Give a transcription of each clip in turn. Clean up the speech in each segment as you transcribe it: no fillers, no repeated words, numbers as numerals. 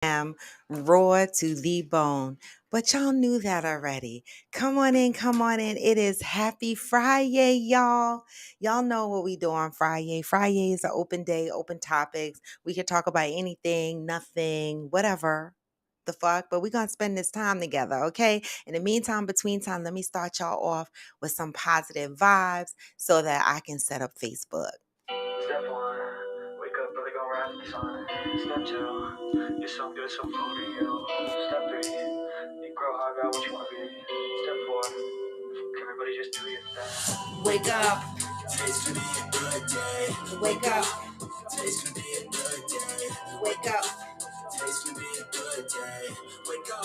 am raw to the bone. But y'all knew that already. Come on in, come on in. It is Happy Friday, y'all. Y'all know what we do on Friday. Friday is an open day, open topics. We can talk about anything, nothing, whatever the fuck, but we're gonna spend this time together, okay? In the meantime, between time, let me start y'all off with some positive vibes so that I can set up Facebook. Step one, wake up early, go rise in the sun. Step two, you're so good, so full to you. Step three, you grow hard, got what you want to be. Step four, everybody just do your thing. Wake up. Today's gonna be a good day. Wake up. Today's gonna be a good day. Wake up. Today's gonna be a good day. Wake up.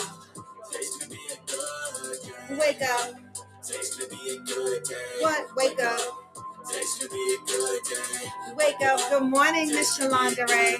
Today's gonna be a good day. Wake up. Today's gonna be a good day. What? Wake up. Today's gonna be a good day. Wake up. Good morning, Miss Shalonda Ray.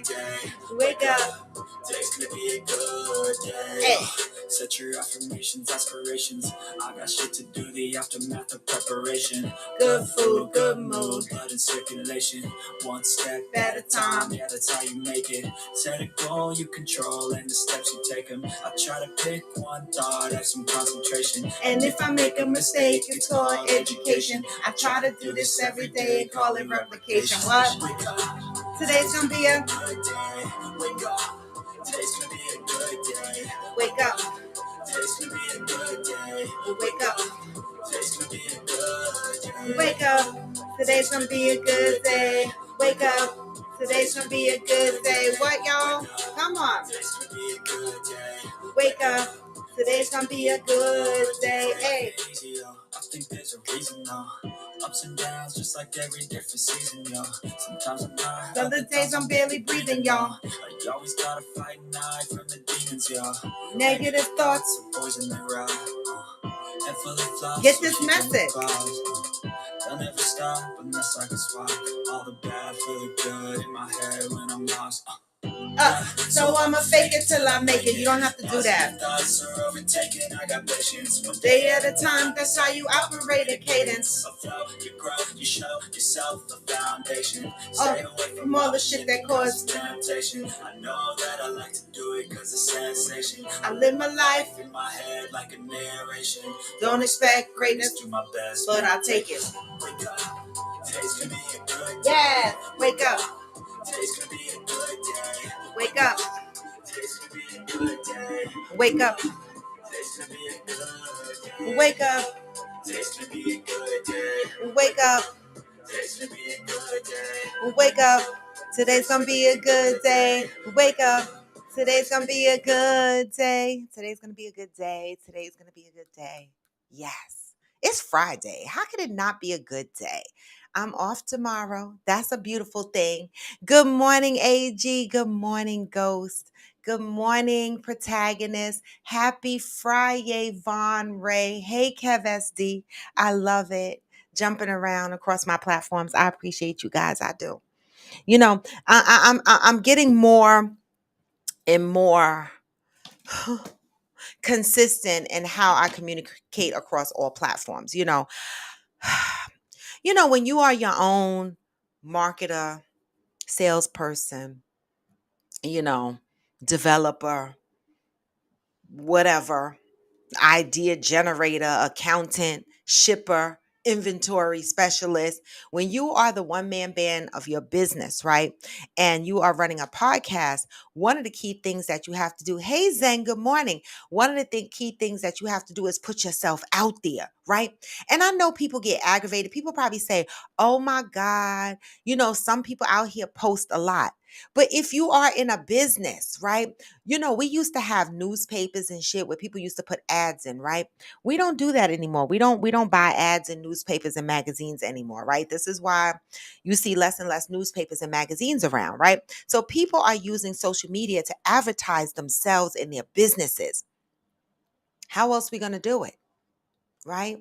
Wake up. Today's gonna be a good day. Hey. Set your affirmations, aspirations. I got shit to do, the aftermath of preparation. Good food, good mood, blood in circulation. One step at a time, yeah, that's how you make it. Set a goal you control and the steps you take them. I try to pick one thought, have some concentration. And if I make a mistake, it's called education. I try to do this every day and call it replication. What? Wake up. Today's gonna be a good day. Wake up. Today's gonna be a good day. Wake up. Today's gonna be a good day. Wake up. Today's gonna be a good day. Wake up. Today's gonna be a good day. Wake up. Today's gonna be a good day. What, y'all? Come on. Today's gonna be a good day. Wake up. Today's gonna be a good day. Hey. I think there's a reason, though. Ups and downs, just like every different season, yo. Sometimes I'm high, other days I'm barely breathing, y'all. You always gotta fight and hide from the demons, yo. Negative thoughts, poison the ride. And full of flies, get this message. They'll never stop unless I can swap all the bad for the good in my head when I'm lost. So I'ma fake it till I make it. You don't have to do that. Thoughts are overtaken. I got patience. One day at a time. That's how you operate a cadence. You grow, you show yourself a foundation. Stay away from all the shit that causes temptation. I know that I like to do it cause it's sensation. I live my life in my head like a narration. Don't expect greatness, do my best, but I'll take it. Wake up. Today's gonna be a good day. Yeah, wake up. Today's gonna be a good day. Wake up. Today's gonna be a good day. Wake up. Today's gonna be a good day. Wake up. Today's gonna be a good day. Wake up. Today's gonna be a good day. Wake up. Today's gonna be a good day. Wake up. Today's gonna be a good day. Today's gonna be a good day. Today's gonna be a good day. Yes. It's Friday. How could it not be a good day? I'm off tomorrow. That's a beautiful thing. Good morning, AG. Good morning, Ghost. Good morning, protagonist. Happy Friday, Von Ray. Hey, Kev SD. I love it. Jumping around across my platforms. I appreciate you guys. I do. You know, I'm getting more and more consistent in how I communicate across all platforms. When you are your own marketer, salesperson, you know, developer, whatever, idea generator, accountant, shipper, inventory specialist, when you are the one man band of your business, right? And you are running a podcast, one of the key things that you have to do, hey Zen, good morning. One of the key things that you have to do is put yourself out there, right? And I know people get aggravated. People probably say, oh my God, some people out here post a lot. But if you are in a business, right? We used to have newspapers and shit where people used to put ads in, right? We don't do that anymore. We don't buy ads in newspapers and magazines anymore, right? This is why you see less and less newspapers and magazines around, right? So people are using social media to advertise themselves and their businesses. How else are we going to do it, right?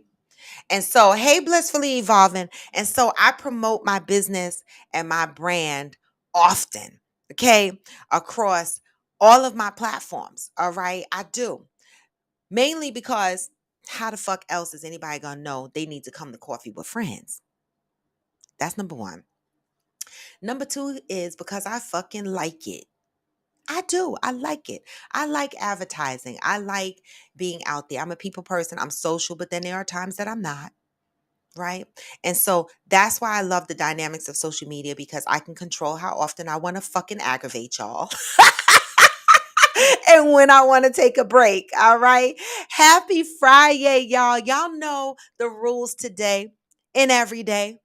And so, hey, Blissfully Evolving. And so I promote my business and my brand often, okay, across all of my platforms, all right? I do. Mainly because how the fuck else is anybody going to know they need to come to Coffee with Friends? That's number one. Number two is because I fucking like it. I do. I like it. I like advertising. I like being out there. I'm a people person. I'm social, but then there are times that I'm not. Right. And so that's why I love the dynamics of social media because I can control how often I want to fucking aggravate y'all and when I want to take a break. All right. Happy Friday, y'all. Y'all know the rules today and every day.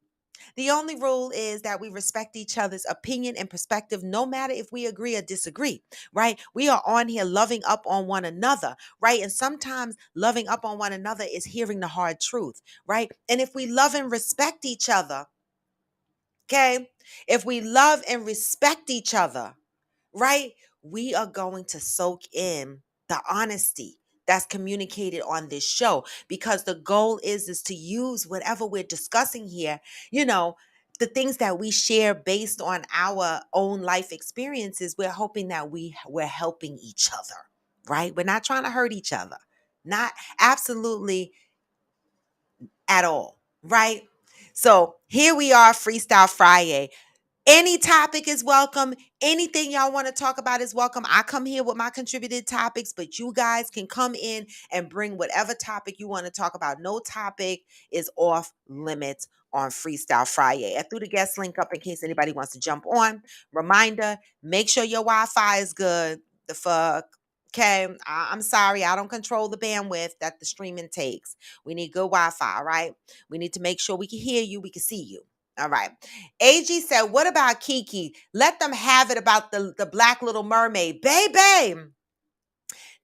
The only rule is that we respect each other's opinion and perspective, no matter if we agree or disagree, right? We are on here loving up on one another, right? And sometimes loving up on one another is hearing the hard truth, right? And if we love and respect each other, okay? If we love and respect each other, right? We are going to soak in the honesty that's communicated on this show because the goal is to use whatever we're discussing here, you know, the things that we share based on our own life experiences. We're hoping that we're helping each other, right? We're not trying to hurt each other. Not absolutely at all, right? So here we are, Freestyle Friday. Any topic is welcome. Anything y'all want to talk about is welcome. I come here with my contributed topics, but you guys can come in and bring whatever topic you want to talk about. No topic is off limits on Freestyle Friday. I threw the guest link up in case anybody wants to jump on. Reminder, make sure your Wi-Fi is good. The fuck. Okay, I'm sorry. I don't control the bandwidth that the streaming takes. We need good Wi-Fi, all right? We need to make sure we can hear you, we can see you. All right. AG said, what about Kiki? Let them have it about the Black Little Mermaid. Baby,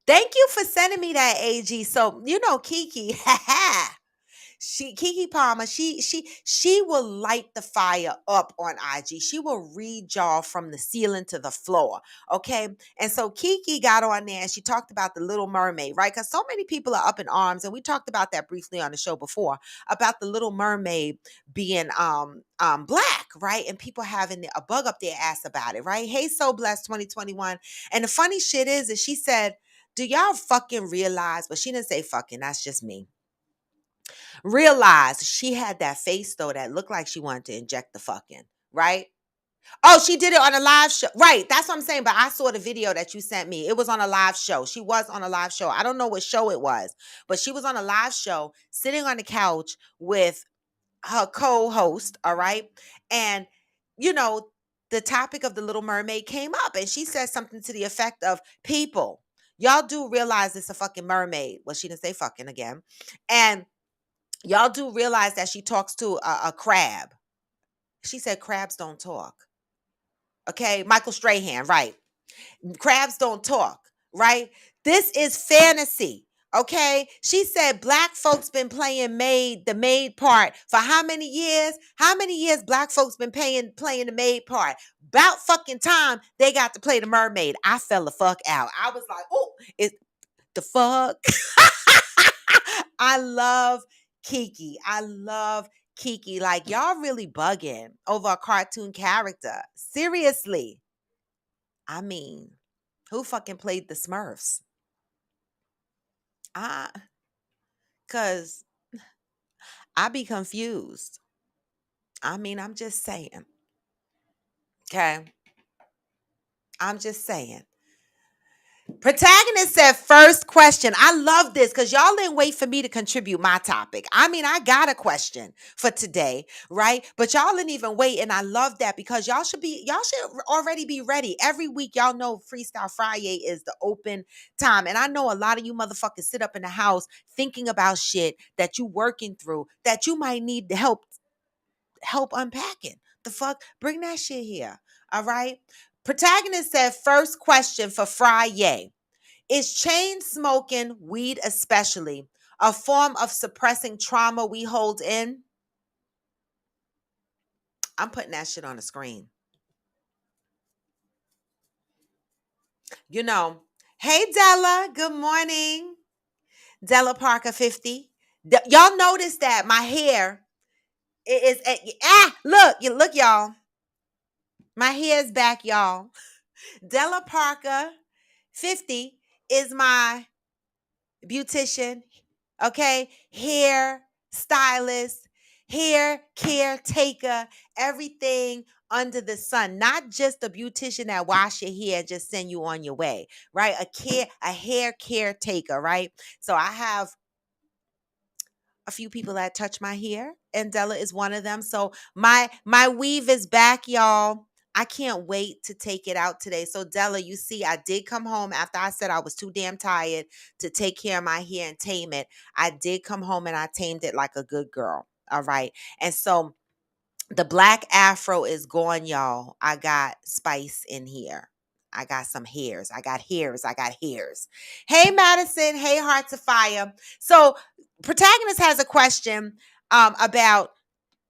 thank you for sending me that, AG. So, you know, Kiki, Kiki Palmer, she will light the fire up on IG. She will read y'all from the ceiling to the floor. Okay. And so Kiki got on there and she talked about the Little Mermaid, right? Because so many people are up in arms, and we talked about that briefly on the show before, about the Little Mermaid being black, right? And people having a bug up their ass about it, right? Hey, So Blessed 2021. And the funny shit is she said, do y'all fucking realize, but she didn't say fucking, that's just me. Realized she had that face though that looked like she wanted to inject the fucking, right? Oh, she did it on a live show. Right. That's what I'm saying. But I saw the video that you sent me. It was on a live show. She was on a live show. I don't know what show it was, but she was on a live show sitting on the couch with her co-host. All right. And, you know, the topic of the Little Mermaid came up and she said something to the effect of, people, y'all do realize it's a fucking mermaid. Well, she didn't say fucking again. And y'all do realize that she talks to a crab. She said crabs don't talk. Okay, Michael Strahan, right? Crabs don't talk, right? This is fantasy. Okay, she said black folks been playing the maid part for how many years? How many years black folks been playing the maid part? About fucking time they got to play the mermaid. I fell the fuck out. I was like, oh, it the fuck. I love Kiki. I love Kiki. Like, y'all really bugging over a cartoon character. Seriously. I mean, who fucking played the Smurfs? I, cause I be confused. I mean, I'm just saying. Okay. I'm just saying. Protagonist said first question. I love this because y'all didn't wait for me to contribute my topic. I mean, I got a question for today, right? But y'all didn't even wait. And I love that because y'all should already be ready. Every week, y'all know Freestyle Friday is the open time. And I know a lot of you motherfuckers sit up in the house thinking about shit that you working through that you might need help unpacking. The fuck? Bring that shit here. All right. Protagonist said first question for Friday. Is chain smoking, weed especially, a form of suppressing trauma we hold in? I'm putting that shit on the screen. You know, hey Della, good morning. Della Parker 50. Y'all notice that my hair is look y'all. My hair is back, y'all. Della Parker 50 is my beautician, okay, hair stylist, hair caretaker, everything under the sun, not just a beautician that wash your hair and just send you on your way, right? A hair caretaker, right? So I have a few people that touch my hair, and Della is one of them. So my weave is back, y'all. I can't wait to take it out today. So Della, you see, I did come home after I said I was too damn tired to take care of my hair and tame it. I did come home and I tamed it like a good girl. All right. And so the black afro is gone, y'all. I got spice in here. I got some hairs. I got hairs. I got hairs. Hey, Madison. Hey, Hearts of Fire. So, Protagonist has a question about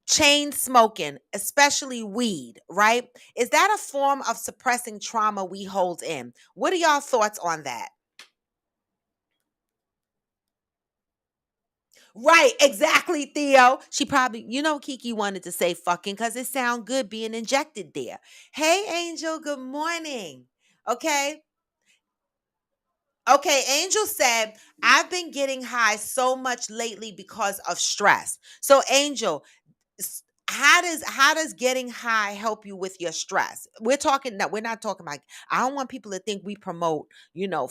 chain smoking, especially weed, right? Is that a form of suppressing trauma we hold in? What are y'all thoughts on that? Right, exactly, Theo. She probably, Kiki wanted to say fucking because it sound good being injected there. Hey, Angel, good morning. Okay. Okay, Angel said, I've been getting high so much lately because of stress. So, Angel, how does getting high help you with your stress? We're not talking about, I don't want people to think we promote,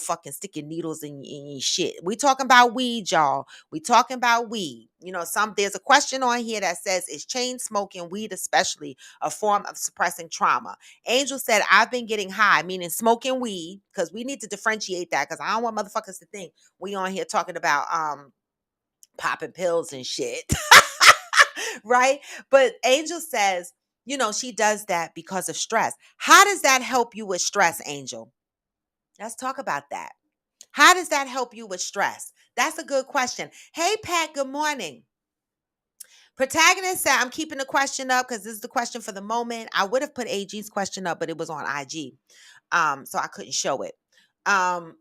fucking sticking needles in your shit. We talking about weed, y'all. We talking about weed. There's a question on here that says, is chain smoking, weed especially, a form of suppressing trauma? Angel said, I've been getting high, meaning smoking weed, because we need to differentiate that, because I don't want motherfuckers to think we on here talking about popping pills and shit. Right? But Angel says, she does that because of stress. How does that help you with stress, Angel? Let's talk about that. How does that help you with stress? That's a good question. Hey, Pat, good morning. Protagonist said, I'm keeping the question up because this is the question for the moment. I would have put AG's question up, but it was on IG. So I couldn't show it. Um,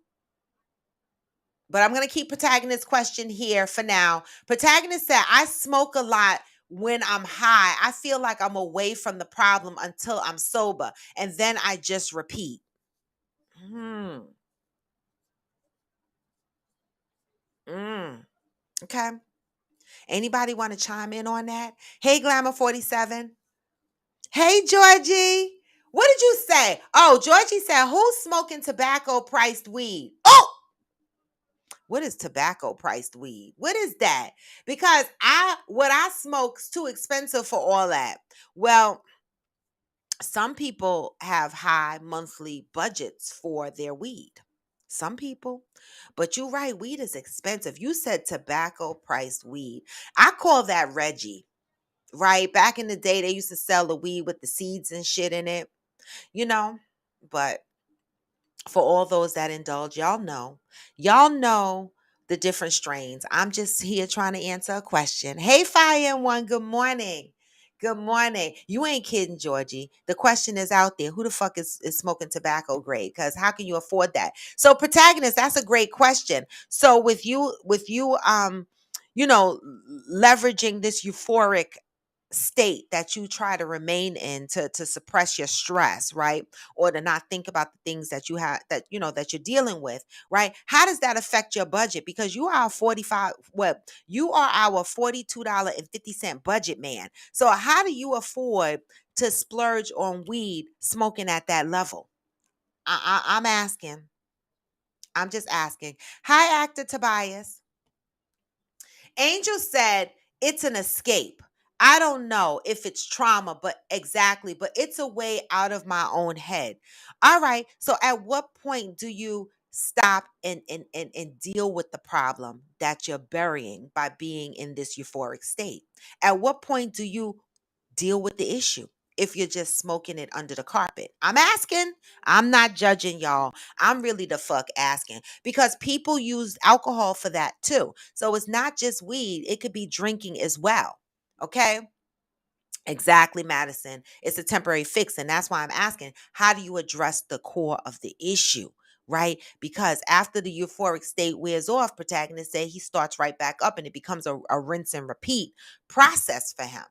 But I'm going to keep Protagonist's question here for now. Protagonist said, I smoke a lot when I'm high. I feel like I'm away from the problem until I'm sober. And then I just repeat. Hmm. Mm. Okay. Anybody want to chime in on that? Hey, Glamour 47. Hey, Georgie. What did you say? Oh, Georgie said, who's smoking tobacco priced weed? Oh, what is tobacco priced weed? What is that? Because what I smoke's too expensive for all that. Well, some people have high monthly budgets for their weed. Some people. But you're right, weed is expensive. You said tobacco priced weed. I call that Reggie, right? Back in the day, they used to sell the weed with the seeds and shit in it, you know? But for all those that indulge, y'all know the different strains. I'm just here trying to answer a question. Hey, Fire and One, good morning. Good morning. You ain't kidding, Georgie. The question is out there. Who the fuck is smoking tobacco grade? Because how can you afford that? So, protagonist, that's a great question. So with you leveraging this euphoric state that you try to remain in to suppress your stress, right? Or to not think about the things that you have that you're dealing with, right? How does that affect your budget? Because you are our $42.50 budget man. So how do you afford to splurge on weed smoking at that level? I'm asking. I'm just asking. Hi, actor Tobias. Angel said it's an escape. I don't know if it's trauma, but exactly, but it's a way out of my own head. All right. So at what point do you stop and deal with the problem that you're burying by being in this euphoric state? At what point do you deal with the issue if you're just smoking it under the carpet? I'm asking. I'm not judging y'all. I'm really the fuck asking because people use alcohol for that too. So it's not just weed, it could be drinking as well. Okay? Exactly, Madison. It's a temporary fix. And that's why I'm asking, how do you address the core of the issue? Right? Because after the euphoric state wears off, protagonist say he starts right back up and it becomes a rinse and repeat process for him.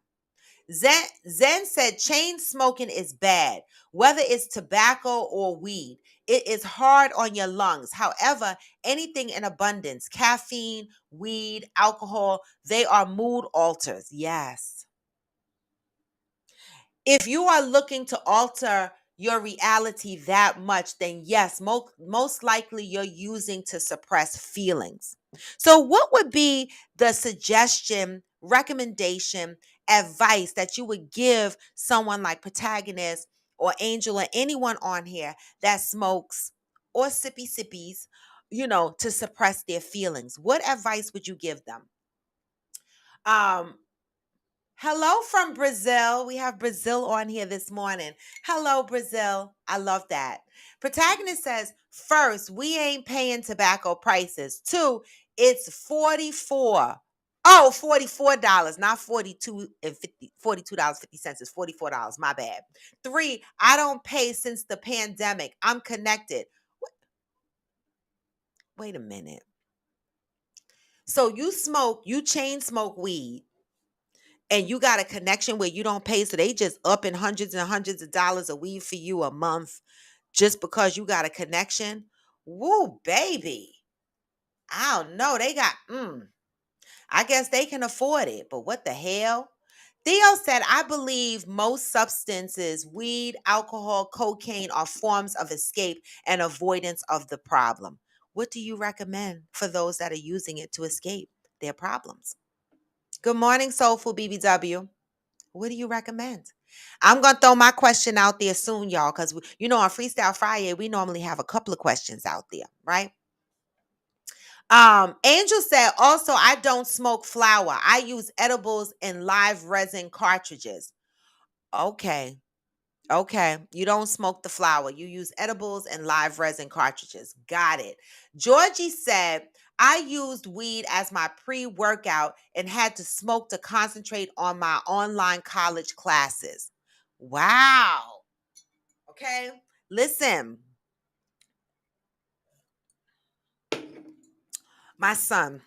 Zen said chain smoking is bad, whether it's tobacco or weed. It is hard on your lungs. However, anything in abundance, caffeine, weed, alcohol, they are mood alters. Yes. If you are looking to alter your reality that much, then yes, most likely you're using to suppress feelings. So, what would be the suggestion, recommendation, advice that you would give someone like Protagonist or Angel or anyone on here that smokes or sippies, to suppress their feelings? What advice would you give them? Um, Hello from Brazil. We have Brazil on here this morning. Hello, Brazil. I love that. Protagonist says, first, we ain't paying tobacco prices. Two, it's 44. Oh, $44, not 42 and 50, $42.50. It's $44. My bad. Three, I don't pay since the pandemic. I'm connected. Wait a minute. So you chain smoke weed and you got a connection where you don't pay, so they just up in hundreds and hundreds of dollars a weed for you a month just because you got a connection. Woo, baby. I don't know. They got I guess they can afford it, but what the hell? Theo said, I believe most substances, weed, alcohol, cocaine, are forms of escape and avoidance of the problem. What do you recommend for those that are using it to escape their problems? Good morning, Soulful BBW. What do you recommend? I'm gonna throw my question out there soon, y'all, because on Freestyle Friday we normally have a couple of questions out there, right? Angel said, also, I don't smoke flower. I use edibles and live resin cartridges. Okay. Okay. You don't smoke the flower. You use edibles and live resin cartridges. Got it. Georgie said, I used weed as my pre-workout and had to smoke to concentrate on my online college classes. Wow. Okay. Listen, my son,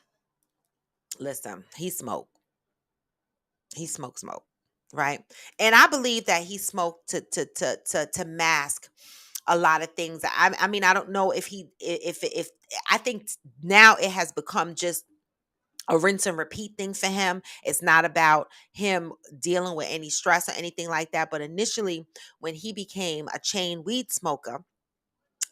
listen, he smoked, right? And I believe that he smoked to mask a lot of things. I mean, I don't know if I think now it has become just a rinse and repeat thing for him. It's not about him dealing with any stress or anything like that. But initially, when he became a chain weed smoker,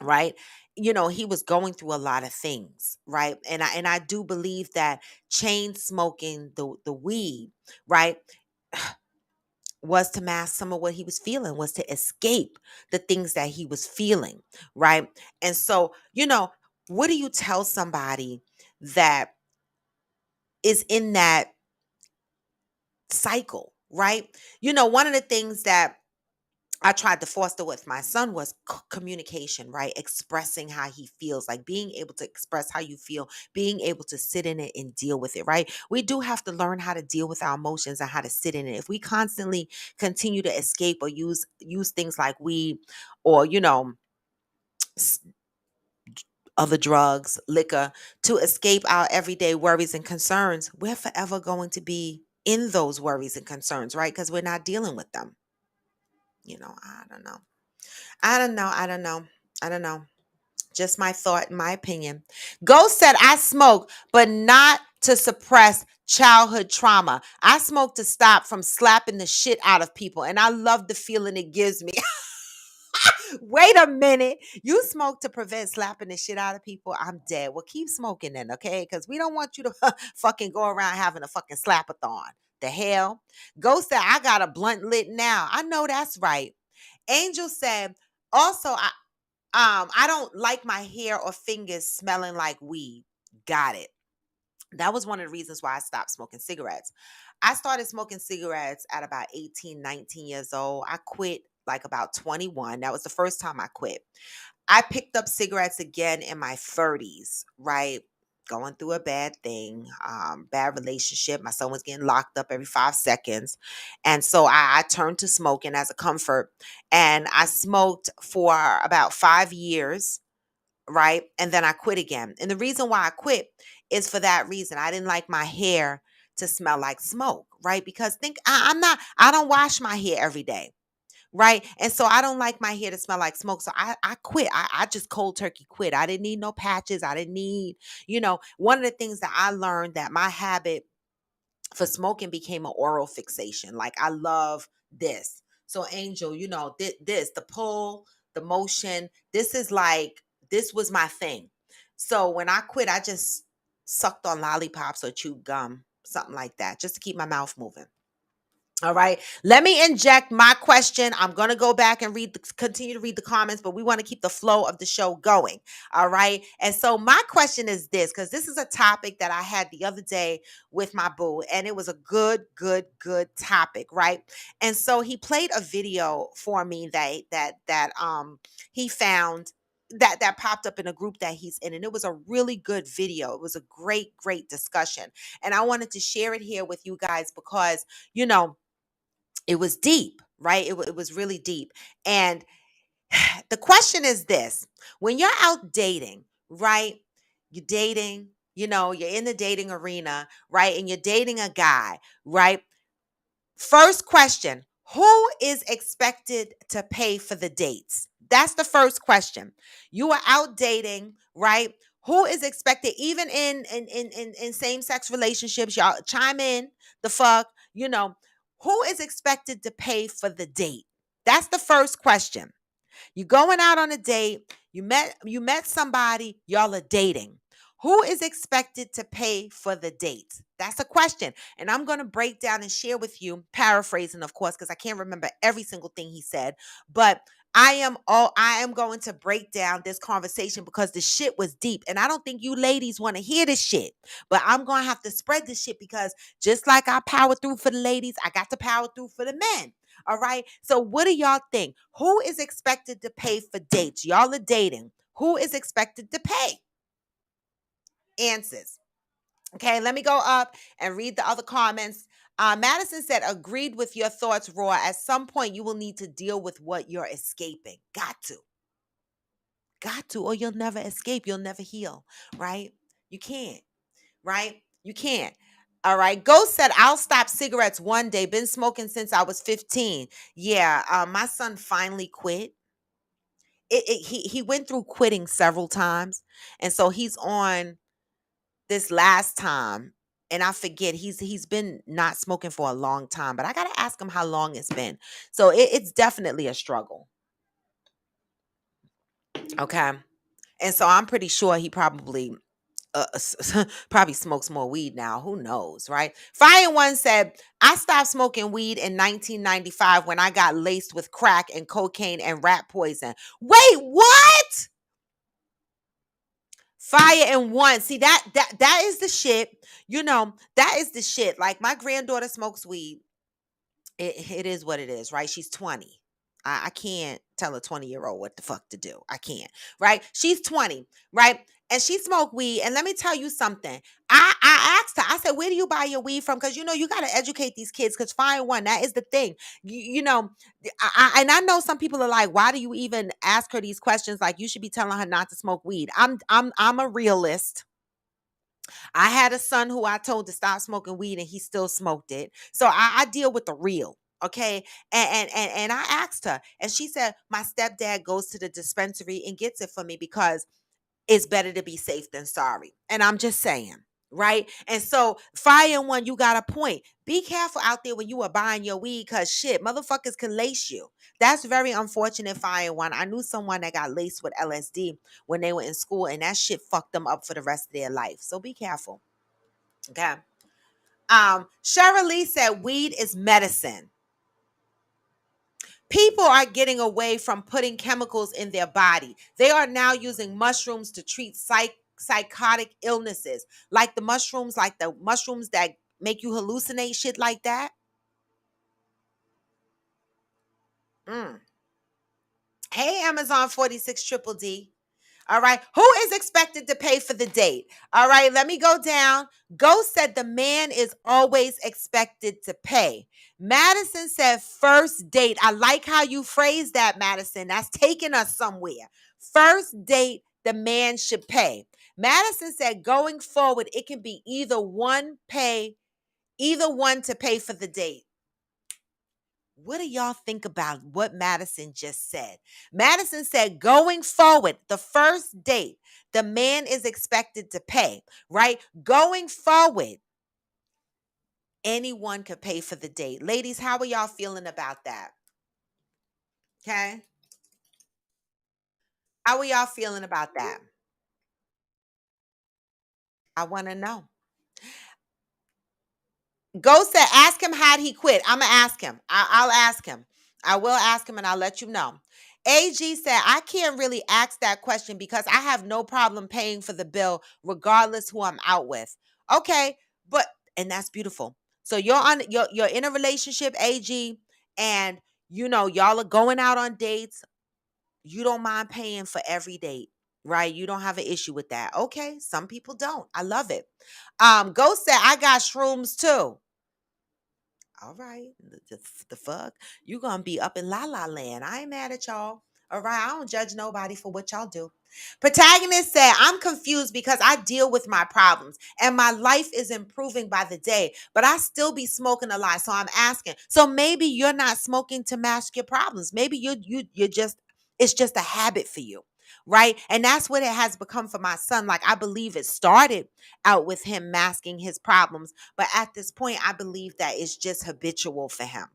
right? He was going through a lot of things, right? And I do believe that chain smoking the weed, right, was to mask some of what he was feeling, was to escape the things that he was feeling, right? And so, what do you tell somebody that is in that cycle, right? One of the things that I tried to foster with my son was communication, right? Expressing how he feels, like being able to express how you feel, being able to sit in it and deal with it, right? We do have to learn how to deal with our emotions and how to sit in it. If we constantly continue to escape or use things like weed or s- other drugs, liquor to escape our everyday worries and concerns, we're forever going to be in those worries and concerns, right? Because we're not dealing with them. I don't know. I don't know. I don't know. I don't know. Just my thought, my opinion. Ghost said, I smoke, but not to suppress childhood trauma. I smoke to stop from slapping the shit out of people. And I love the feeling it gives me. Wait a minute. You smoke to prevent slapping the shit out of people? I'm dead. Well, keep smoking then, okay? Because we don't want you to fucking go around having a fucking slapathon. The hell? Ghost said, I got a blunt lit now. I know that's right. Angel said, also, I don't like my hair or fingers smelling like weed. Got it. That was one of the reasons why I stopped smoking cigarettes. I started smoking cigarettes at about 18, 19 years old. I quit like about 21. That was the first time I quit. I picked up cigarettes again in my 30s, right? Going through a bad thing, bad relationship. My son was getting locked up every 5 seconds. And so I turned to smoking as a comfort. And I smoked for about 5 years, right? And then I quit again. And the reason why I quit is for that reason. I didn't like my hair to smell like smoke, right? Because I don't wash my hair every day, right? And so I don't like my hair to smell like smoke. So I quit. I just cold turkey quit. I didn't need no patches. I didn't need, one of the things that I learned that my habit for smoking became an oral fixation. Like I love this. So Angel, the pull, the motion, this was my thing. So when I quit, I just sucked on lollipops or chewed gum, something like that, just to keep my mouth moving. All right. Let me inject my question. I'm going to go back and continue to read the comments, but we want to keep the flow of the show going. All right. And so my question is this, because this is a topic that I had the other day with my boo, and it was a good topic. Right. And so he played a video for me that he found that popped up in a group that he's in. And it was a really good video. It was a great discussion. And I wanted to share it here with you guys because, you know, it was deep, right? It was really deep. And the question is this: when you're out dating, right? You're dating, you're in the dating arena, right? And you're dating a guy, right? First question: who is expected to pay for the dates? That's the first question. You are out dating, right? Who is expected, even in same-sex relationships, y'all chime in the fuck, who is expected to pay for the date? That's the first question. You're going out on a date. You met somebody. Y'all are dating. Who is expected to pay for the date? That's a question. And I'm going to break down and share with you, paraphrasing, of course, because I can't remember every single thing he said. But I am going to break down this conversation because the shit was deep. And I don't think you ladies want to hear this shit. But I'm going to have to spread this shit because just like I power through for the ladies, I got to power through for the men. All right. So what do y'all think? Who is expected to pay for dates? Y'all are dating. Who is expected to pay? Answers. Okay, let me go up and read the other comments. Madison said, agreed with your thoughts, Raw. At some point, you will need to deal with what you're escaping. Got to. Got to, or you'll never escape. You'll never heal, right? You can't, right? You can't. All right. Ghost said, I'll stop cigarettes one day. Been smoking since I was 15. Yeah. My son finally quit. He went through quitting several times. And so he's on this last time. And I forget, he's been not smoking for a long time, but I gotta ask him how long it's been. So it's definitely a struggle. Okay. And so I'm pretty sure he probably smokes more weed now. Who knows, right? Fire One said, I stopped smoking weed in 1995 when I got laced with crack and cocaine and rat poison. Wait, what? Fire and One. See, that is the shit. That is the shit. Like my granddaughter smokes weed. It is what it is, right? She's 20. I can't tell a 20-year-old what the fuck to do. I can't, right? She's 20, right? And she smoked weed. And let me tell you something. I asked her, I said, where do you buy your weed from? Because, you got to educate these kids because Fire One, that is the thing. And I know some people are like, why do you even ask her these questions? Like, you should be telling her not to smoke weed. I'm a realist. I had a son who I told to stop smoking weed and he still smoked it. So I deal with the real. Okay. And I asked her and she said, my stepdad goes to the dispensary and gets it for me because it's better to be safe than sorry. And I'm just saying. Right. And so Fire One, you got a point. Be careful out there when you are buying your weed because shit, motherfuckers can lace you. That's very unfortunate, Fire One. I knew someone that got laced with LSD when they were in school, and that shit fucked them up for the rest of their life. So be careful. Okay. Cheryl Lee said weed is medicine. People are getting away from putting chemicals in their body. They are now using mushrooms to treat psychotic illnesses, like the mushrooms that make you hallucinate, shit like that. Mm. Hey, Amazon 46 Triple D. All right. Who is expected to pay for the date? All right. Let me go down. Ghost said the man is always expected to pay. Madison said first date. I like how you phrased that, Madison. That's taking us somewhere. First date, the man should pay. Madison said going forward, it can be either one to pay for the date. What do y'all think about what Madison just said? Madison said, going forward, the first date, the man is expected to pay, right? Going forward, anyone could pay for the date. Ladies, how are y'all feeling about that? Okay. How are y'all feeling about that? I want to know. Ghost said, ask him how'd he quit. I'm going to ask him. I'll ask him. I will ask him and I'll let you know. AG said, I can't really ask that question because I have no problem paying for the bill regardless who I'm out with. Okay, but and that's beautiful. So you're in a relationship, AG, and y'all are going out on dates. You don't mind paying for every date, right? You don't have an issue with that. Okay, some people don't. I love it. Ghost said, I got shrooms too. All right. The fuck? You gonna be up in La La Land. I ain't mad at y'all. All right. I don't judge nobody for what y'all do. Protagonist said, I'm confused because I deal with my problems and my life is improving by the day, but I still be smoking a lot. So I'm asking. So maybe you're not smoking to mask your problems. Maybe you're just it's just a habit for you. Right. And that's what it has become for my son. Like I believe it started out with him masking his problems. But at this point, I believe that it's just habitual for him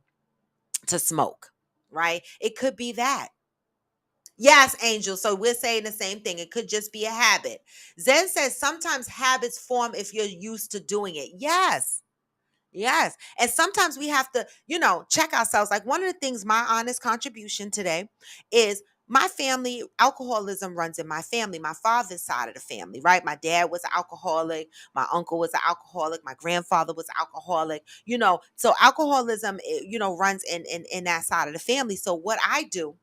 to smoke, right? It could be that. Yes, Angel. So we're saying the same thing. It could just be a habit. Zen says sometimes habits form if you're used to doing it. Yes. Yes. And sometimes we have to, check ourselves. Like one of the things, my honest contribution today is my family, alcoholism runs in my family, my father's side of the family, right? My dad was an alcoholic. My uncle was an alcoholic. My grandfather was alcoholic, so alcoholism, runs in that side of the family. So what I do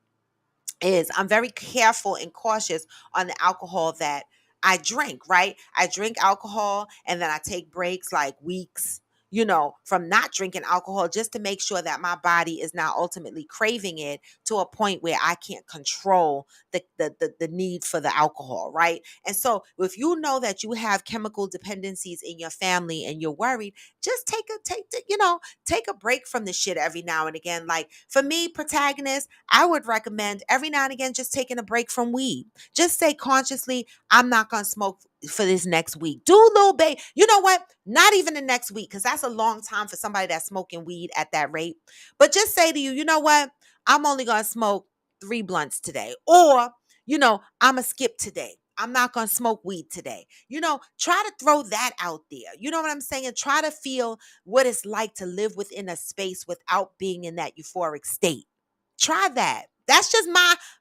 is I'm very careful and cautious on the alcohol that I drink, right? I drink alcohol and then I take breaks like weeks, from not drinking alcohol just to make sure that my body is not ultimately craving it to a point where I can't control the need for the alcohol, right? And so if you know that you have chemical dependencies in your family and you're worried, just take a break from the shit every now and again. Like for me, protagonist, I would recommend every now and again just taking a break from weed. Just say consciously, I'm not going to smoke for this next week. Do a little bit. You know what? Not even the next week, because that's a long time for somebody that's smoking weed at that rate. But just say to you, you know what? I'm only going to smoke 3 blunts today. Or, I'm going to skip today. I'm not going to smoke weed today. Try to throw that out there. You know what I'm saying? Try to feel what it's like to live within a space without being in that euphoric state. Try that. That's just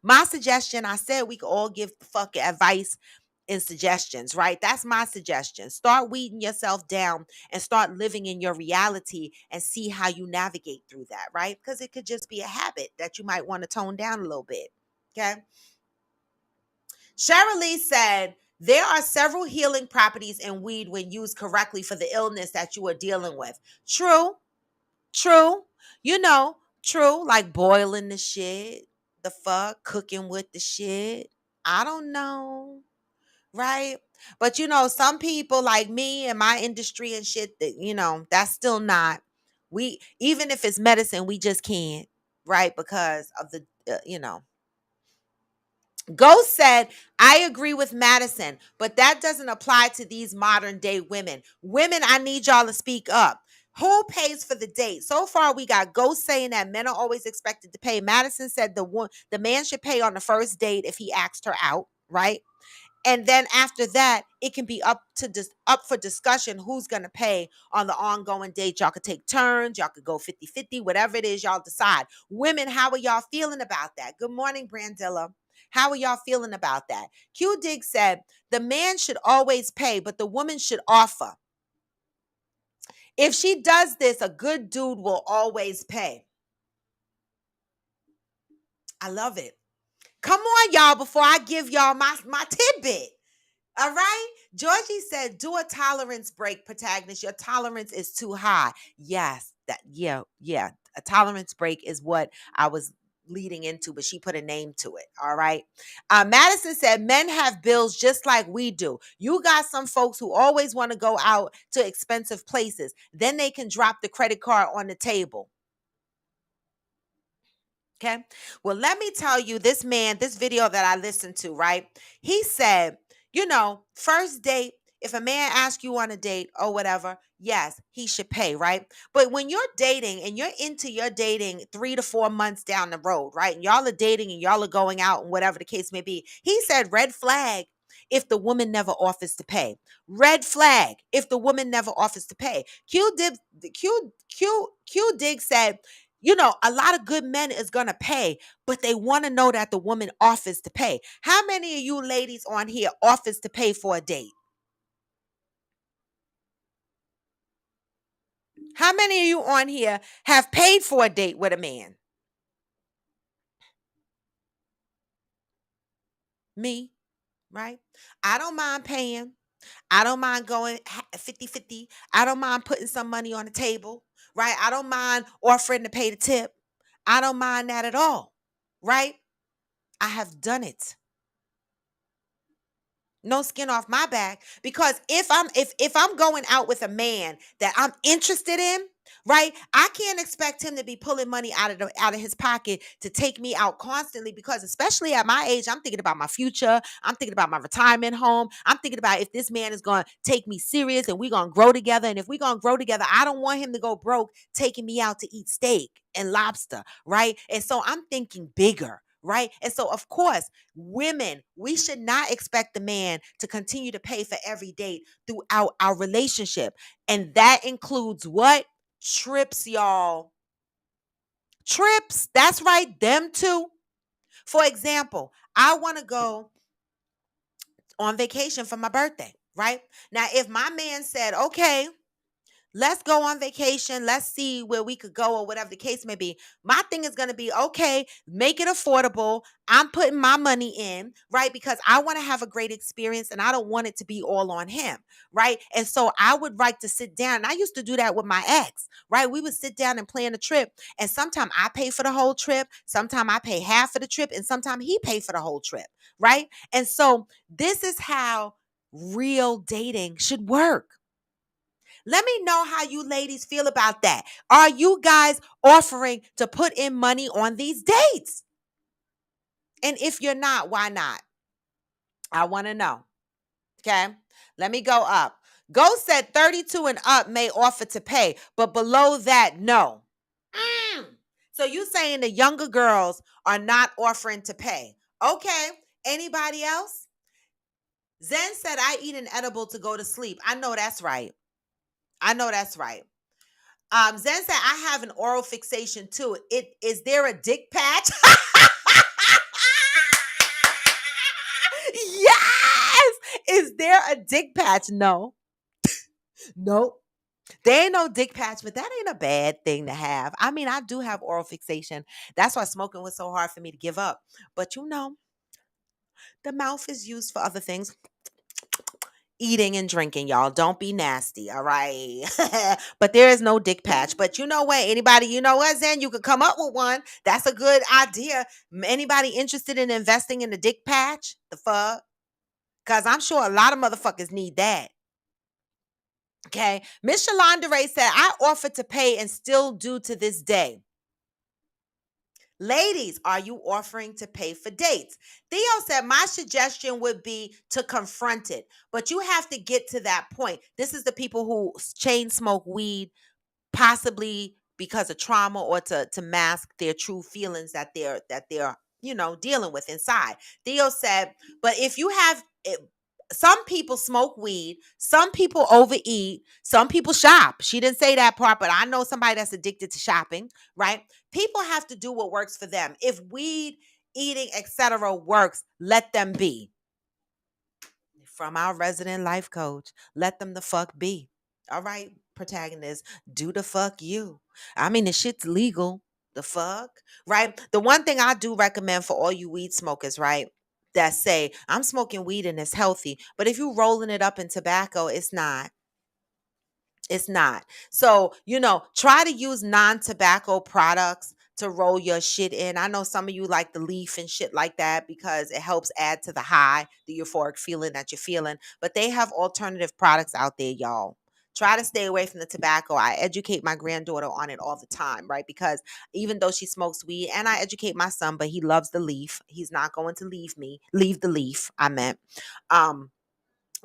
my suggestion. I said we could all give the fuck advice and suggestions, right? That's my suggestion. Start weeding yourself down and start living in your reality and see how you navigate through that, right? Because it could just be a habit that you might want to tone down a little bit. Okay. Cheryl Lee said, there are several healing properties in weed when used correctly for the illness that you are dealing with. True. True. True. Like boiling the shit, the fuck, cooking with the shit. I don't know. Right. But some people like me and my industry and shit that, that's still not, even if it's medicine, we just can't. Right. Because of Ghost said, I agree with Madison, but that doesn't apply to these modern day women. Women, I need y'all to speak up. Who pays for the date? So far, we got Ghost saying that men are always expected to pay. Madison said the man should pay on the first date if he asked her out, right? And then after that, it can be up for discussion who's going to pay on the ongoing date. Y'all could take turns. Y'all could go 50-50, whatever it is y'all decide. Women, how are y'all feeling about that? Good morning, Brandilla. How are y'all feeling about that? Q Dig said, the man should always pay, but the woman should offer. If she does this, a good dude will always pay. I love it. Come on, y'all, before I give y'all my tidbit. All right. Georgie said, do a tolerance break, protagonist. Your tolerance is too high. Yes. Yeah. A tolerance break is what I was leading into, but she put a name to it. All right. Madison said, men have bills just like we do. You got some folks who always want to go out to expensive places. Then they can drop the credit card on the table. Okay. Well, let me tell you, this video that I listened to, right? He said, first date, If a man asks you on a date or whatever, yes, he should pay, right? But when you're dating and you're into your dating 3 to 4 months down the road, right? And y'all are dating and y'all are going out and whatever the case may be, he said red flag if the woman never offers to pay. Red flag if the woman never offers to pay. Q Dig said, a lot of good men is gonna pay, but they want to know that the woman offers to pay. How many of you ladies on here offers to pay for a date? How many of you on here have paid for a date with a man? Me, right? I don't mind paying. I don't mind going 50-50. I don't mind putting some money on the table, right? I don't mind offering to pay the tip. I don't mind that at all, right? I have done it. No skin off my back, because if I'm going out with a man that I'm interested in, right? I can't expect him to be pulling money out of his pocket to take me out constantly, because especially at my age, I'm thinking about my future. I'm thinking about my retirement home. I'm thinking about if this man is going to take me serious and we're going to grow together, and if we're going to grow together, I don't want him to go broke taking me out to eat steak and lobster, right? And so I'm thinking bigger, right? And so of course, women, we should not expect the man to continue to pay for every date throughout our relationship. And that includes what? Trips, y'all. Trips. That's right. Them too. For example, I want to go on vacation for my birthday, right? Now, if my man said, okay, let's go on vacation. Let's see where we could go or whatever the case may be. My thing is going to be, okay, make it affordable. I'm putting my money in, right? Because I want to have a great experience and I don't want it to be all on him, right? And so I would like to sit down. And I used to do that with my ex, right? We would sit down and plan a trip. And sometimes I pay for the whole trip. Sometimes I pay half of the trip. And sometimes he pay for the whole trip, right? And so this is how real dating should work. Let me know how you ladies feel about that. Are you guys offering to put in money on these dates? And if you're not, why not? I want to know. Okay. Let me go up. Ghost said 32 and up may offer to pay, but below that, no. Mm. So you saying the younger girls are not offering to pay. Okay. Anybody else? Zen said, I eat an edible to go to sleep. I know that's right. I know that's right. Zen said, I have an oral fixation too. Is there a dick patch? Yes. Is there a dick patch? No. Nope. There ain't no dick patch, but that ain't a bad thing to have. I mean, I do have oral fixation. That's why smoking was so hard for me to give up. But the mouth is used for other things. Eating and drinking, y'all. Don't be nasty, all right? But there is no dick patch. But you know what? Anybody, you know what, Zen? You could come up with one. That's a good idea. Anybody interested in investing in the dick patch? The fuck? Because I'm sure a lot of motherfuckers need that. Okay. Miss Shalonda Ray said, I offered to pay and still do to this day. Ladies, are you offering to pay for dates? Theo said, my suggestion would be to confront it, but you have to get to that point. This is the people who chain smoke weed, possibly because of trauma or to mask their true feelings that they're dealing with inside. Theo said, but if you have some people smoke weed, some people overeat, some people shop. She didn't say that part, but I know somebody that's addicted to shopping, right? People have to do what works for them. If weed, eating, etc. works, let them be. From our resident life coach, let them the fuck be. All right, protagonist, do the fuck you. I mean, the shit's legal. The fuck, right? The one thing I do recommend for all you weed smokers, right? That say, I'm smoking weed and it's healthy. But if you rolling it up in tobacco, it's not. It's not. So, try to use non-tobacco products to roll your shit in. I know some of you like the leaf and shit like that because it helps add to the high, the euphoric feeling that you're feeling. But they have alternative products out there, y'all. Try to stay away from the tobacco. I educate my granddaughter on it all the time, right? Because even though she smokes weed, and I educate my son, but he loves the leaf. He's not going to leave the leaf, I meant. Um,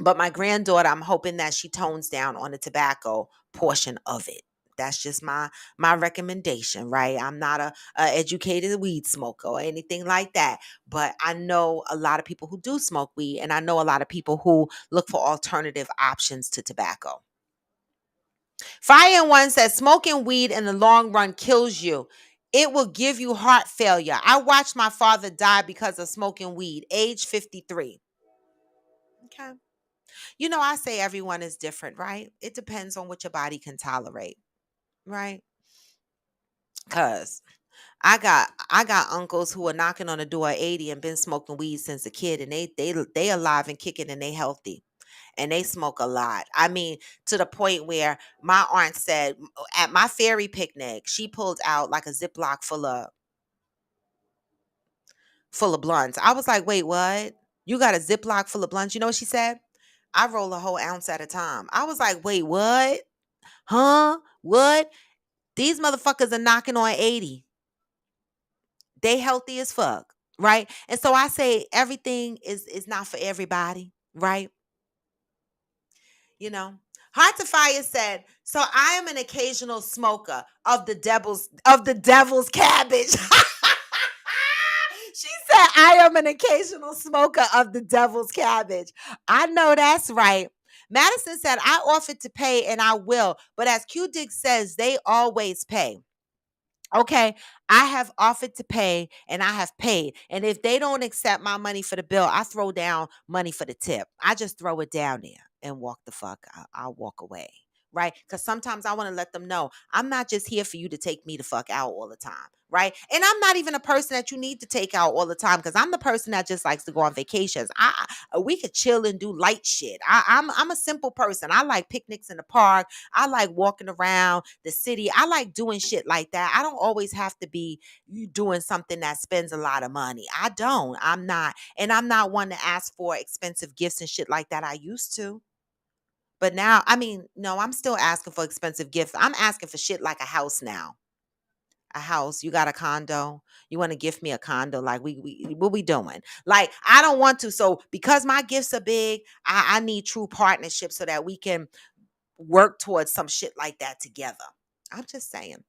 But my granddaughter, I'm hoping that she tones down on the tobacco portion of it. That's just my recommendation, right? I'm not a educated weed smoker or anything like that, but I know a lot of people who do smoke weed, and I know a lot of people who look for alternative options to tobacco. Fire and One says smoking weed in the long run kills you. It will give you heart failure. I watched my father die because of smoking weed, age 53. Okay. I say everyone is different, right? It depends on what your body can tolerate, right? Cuz I got uncles who are knocking on the door at 80 and been smoking weed since a kid, and they alive and kicking, and they healthy, and they smoke a lot. I mean, to the point where my aunt said at my fairy picnic, she pulled out like a Ziploc full of blunts. I was like, "Wait, what? You got a Ziploc full of blunts?" You know what she said? "I roll a whole ounce at a time." I was like, "Wait, what? Huh? What?" These motherfuckers are knocking on 80. They healthy as fuck, right? And so I say everything is not for everybody, right? You know. Heart to Fire said, "So I am an occasional smoker of the devil's cabbage." She said, "I am an occasional smoker of the devil's cabbage." I know that's right. Madison said, "I offered to pay and I will, but as Q Dig says, they always pay." Okay, I have offered to pay and I have paid. And if they don't accept my money for the bill, I throw down money for the tip. I just throw it down there and walk the fuck out. I'll walk away. Right? Because sometimes I want to let them know I'm not just here for you to take me the fuck out all the time. Right? And I'm not even a person that you need to take out all the time because I'm the person that just likes to go on vacations. We could chill and do light shit. I'm a simple person. I like picnics in the park. I like walking around the city. I like doing shit like that. I don't always have to be you doing something that spends a lot of money. I don't. I'm not. And I'm not one to ask for expensive gifts and shit like that. I used to. But now, I mean, no, I'm still asking for expensive gifts. I'm asking for shit like a house now. A house. You got a condo. You want to gift me a condo? Like we what we doing? Like I don't want to. So because my gifts are big, I need true partnership so that we can work towards some shit like that together. I'm just saying.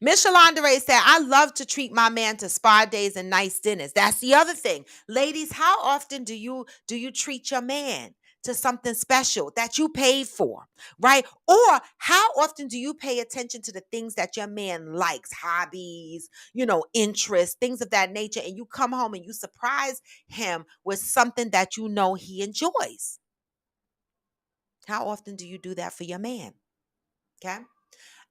Miss Shalandere said, "I love to treat my man to spa days and nice dinners." That's the other thing. Ladies, how often do you treat your man to something special that you paid for, right? Or how often do you pay attention to the things that your man likes, hobbies, interests, things of that nature, and you come home and you surprise him with something that you know he enjoys? How often do you do that for your man? Okay?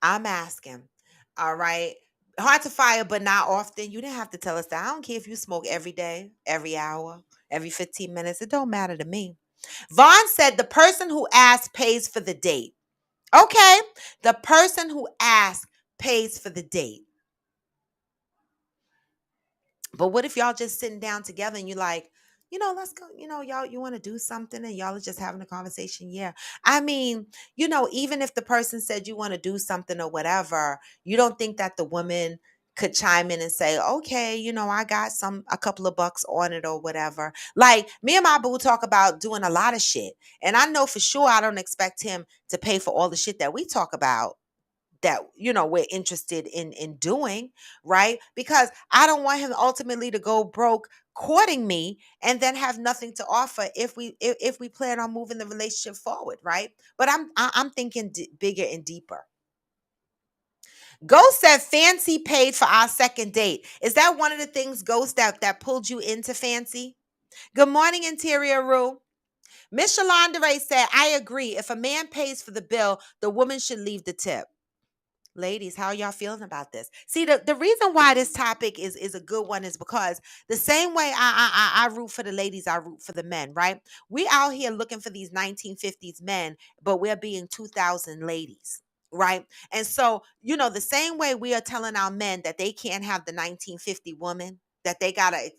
I'm asking. All right. Hard to fire, but not often. You didn't have to tell us that. I don't care if you smoke every day, every hour, every 15 minutes. It don't matter to me. Vaughn said the person who asks pays for the date. Okay. The person who asks pays for the date. But what if y'all just sitting down together and you're like, let's go, y'all, you want to do something and y'all are just having a conversation? Yeah. I mean, even if the person said you want to do something or whatever, you don't think that the woman could chime in and say, okay, I got a couple of bucks on it or whatever. Like me and my boo talk about doing a lot of shit. And I know for sure I don't expect him to pay for all the shit that we talk about that we're interested in doing, right? Because I don't want him ultimately to go broke courting me and then have nothing to offer if we plan on moving the relationship forward, right? But I'm thinking bigger and deeper. Ghost said Fancy paid for our second date. Is that one of the things, Ghost, that pulled you into Fancy? Good morning, Interior Rue. Miss Shalandere said, "I agree. If a man pays for the bill, the woman should leave the tip." Ladies, how are y'all feeling about this? See, the reason why this topic is a good one is because the same way I root for the ladies, I root for the men, right? We out here looking for these 1950s men, but we're being 2000 ladies, right? And so, the same way we are telling our men that they can't have the 1950 woman, that they gotta,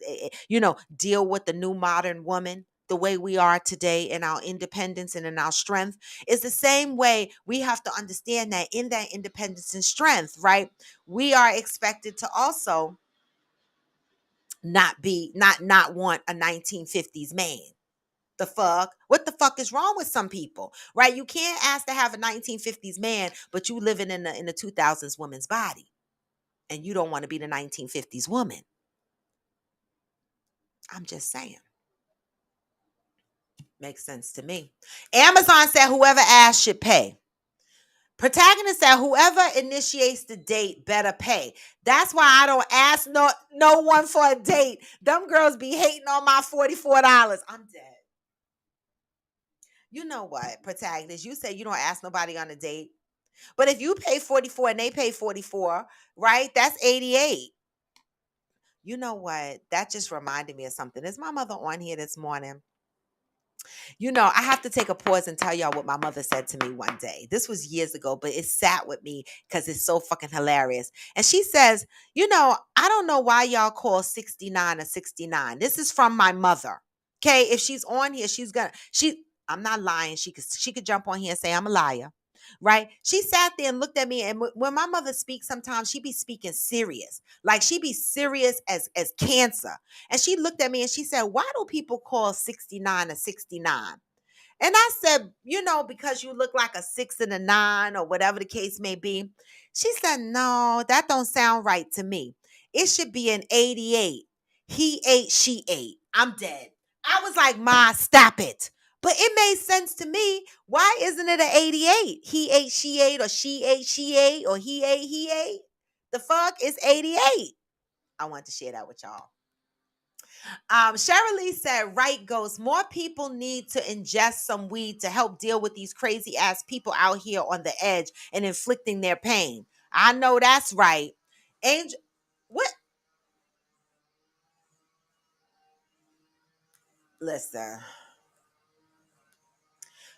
deal with the new modern woman, the way we are today in our independence and in our strength, is the same way we have to understand that in that independence and strength, right? We are expected to also not want a 1950s man. The fuck? What the fuck is wrong with some people? Right? You can't ask to have a 1950s man, but you living in the 2000s woman's body. And you don't want to be the 1950s woman. I'm just saying. Makes sense to me. Amazon said whoever asks should pay. Protagonist said whoever initiates the date better pay. That's why I don't ask no one for a date. Them girls be hating on my $44. I'm dead. You know what, Protagonist? You say you don't ask nobody on a date. But if you pay 44 and they pay 44, right? That's 88. You know what? That just reminded me of something. Is my mother on here this morning? You know, I have to take a pause and tell y'all what my mother said to me one day. This was years ago, but it sat with me because it's so fucking hilarious. And she says, you know, I don't know why y'all call 69 a 69. This is from my mother. Okay. If she's on here, I'm not lying. She could jump on here and say I'm a liar. Right? She sat there and looked at me, and when my mother speaks, sometimes she be speaking serious, like she be serious as cancer. And she looked at me and she said, "Why do people call 69 a 69?" And I said, you know, because you look like a 6 and a 9 or whatever the case may be. She said, no, that don't sound right to me. It should be an 88. He ate, she ate. I'm dead. I was like, Ma, stop it. But it made sense to me. Why isn't it an 88? He ate, she ate, or she ate, or he ate. The fuck is 88? I want to share that with y'all. Cheryl Lee said, right, Ghost, more people need to ingest some weed to help deal with these crazy ass people out here on the edge and inflicting their pain. I know that's right. Angel, what? Listen.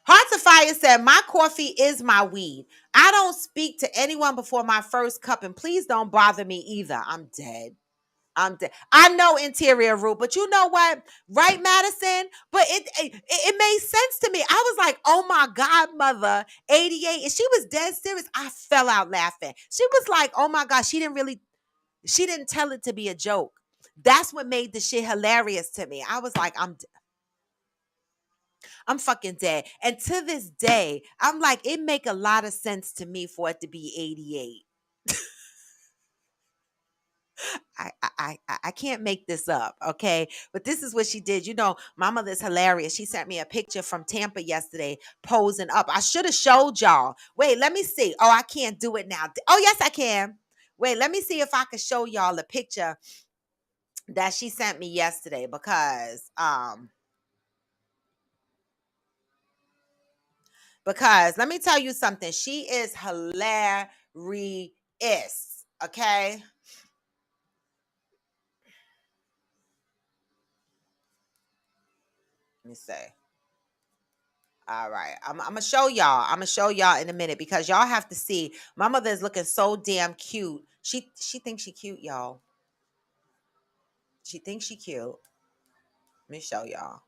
Hearts of Fire said, my coffee is my weed. I don't speak to anyone before my first cup, and please don't bother me either. I'm dead. I'm dead. I know interior root, but you know what? Right, Madison? But it made sense to me. I was like, oh my God, mother, 88. And she was dead serious. I fell out laughing. She was like, oh my God, she didn't tell it to be a joke. That's what made the shit hilarious to me. I was like, I'm fucking dead. And to this day, I'm like, it make a lot of sense to me for it to be 88. I can't make this up, okay? But this is what she did. You know, my mother's hilarious. She sent me a picture from Tampa yesterday, posing up. I should have showed y'all. Wait, let me see. Oh, I can't do it now. Oh, yes, I can. Wait, let me see if I can show y'all a picture that she sent me yesterday because let me tell you something. She is hilarious, okay? Let me say. All right. I'm gonna show y'all. I'm gonna show y'all in a minute because y'all have to see. My mother is looking so damn cute. She thinks she cute, y'all. She thinks she cute. Let me show y'all.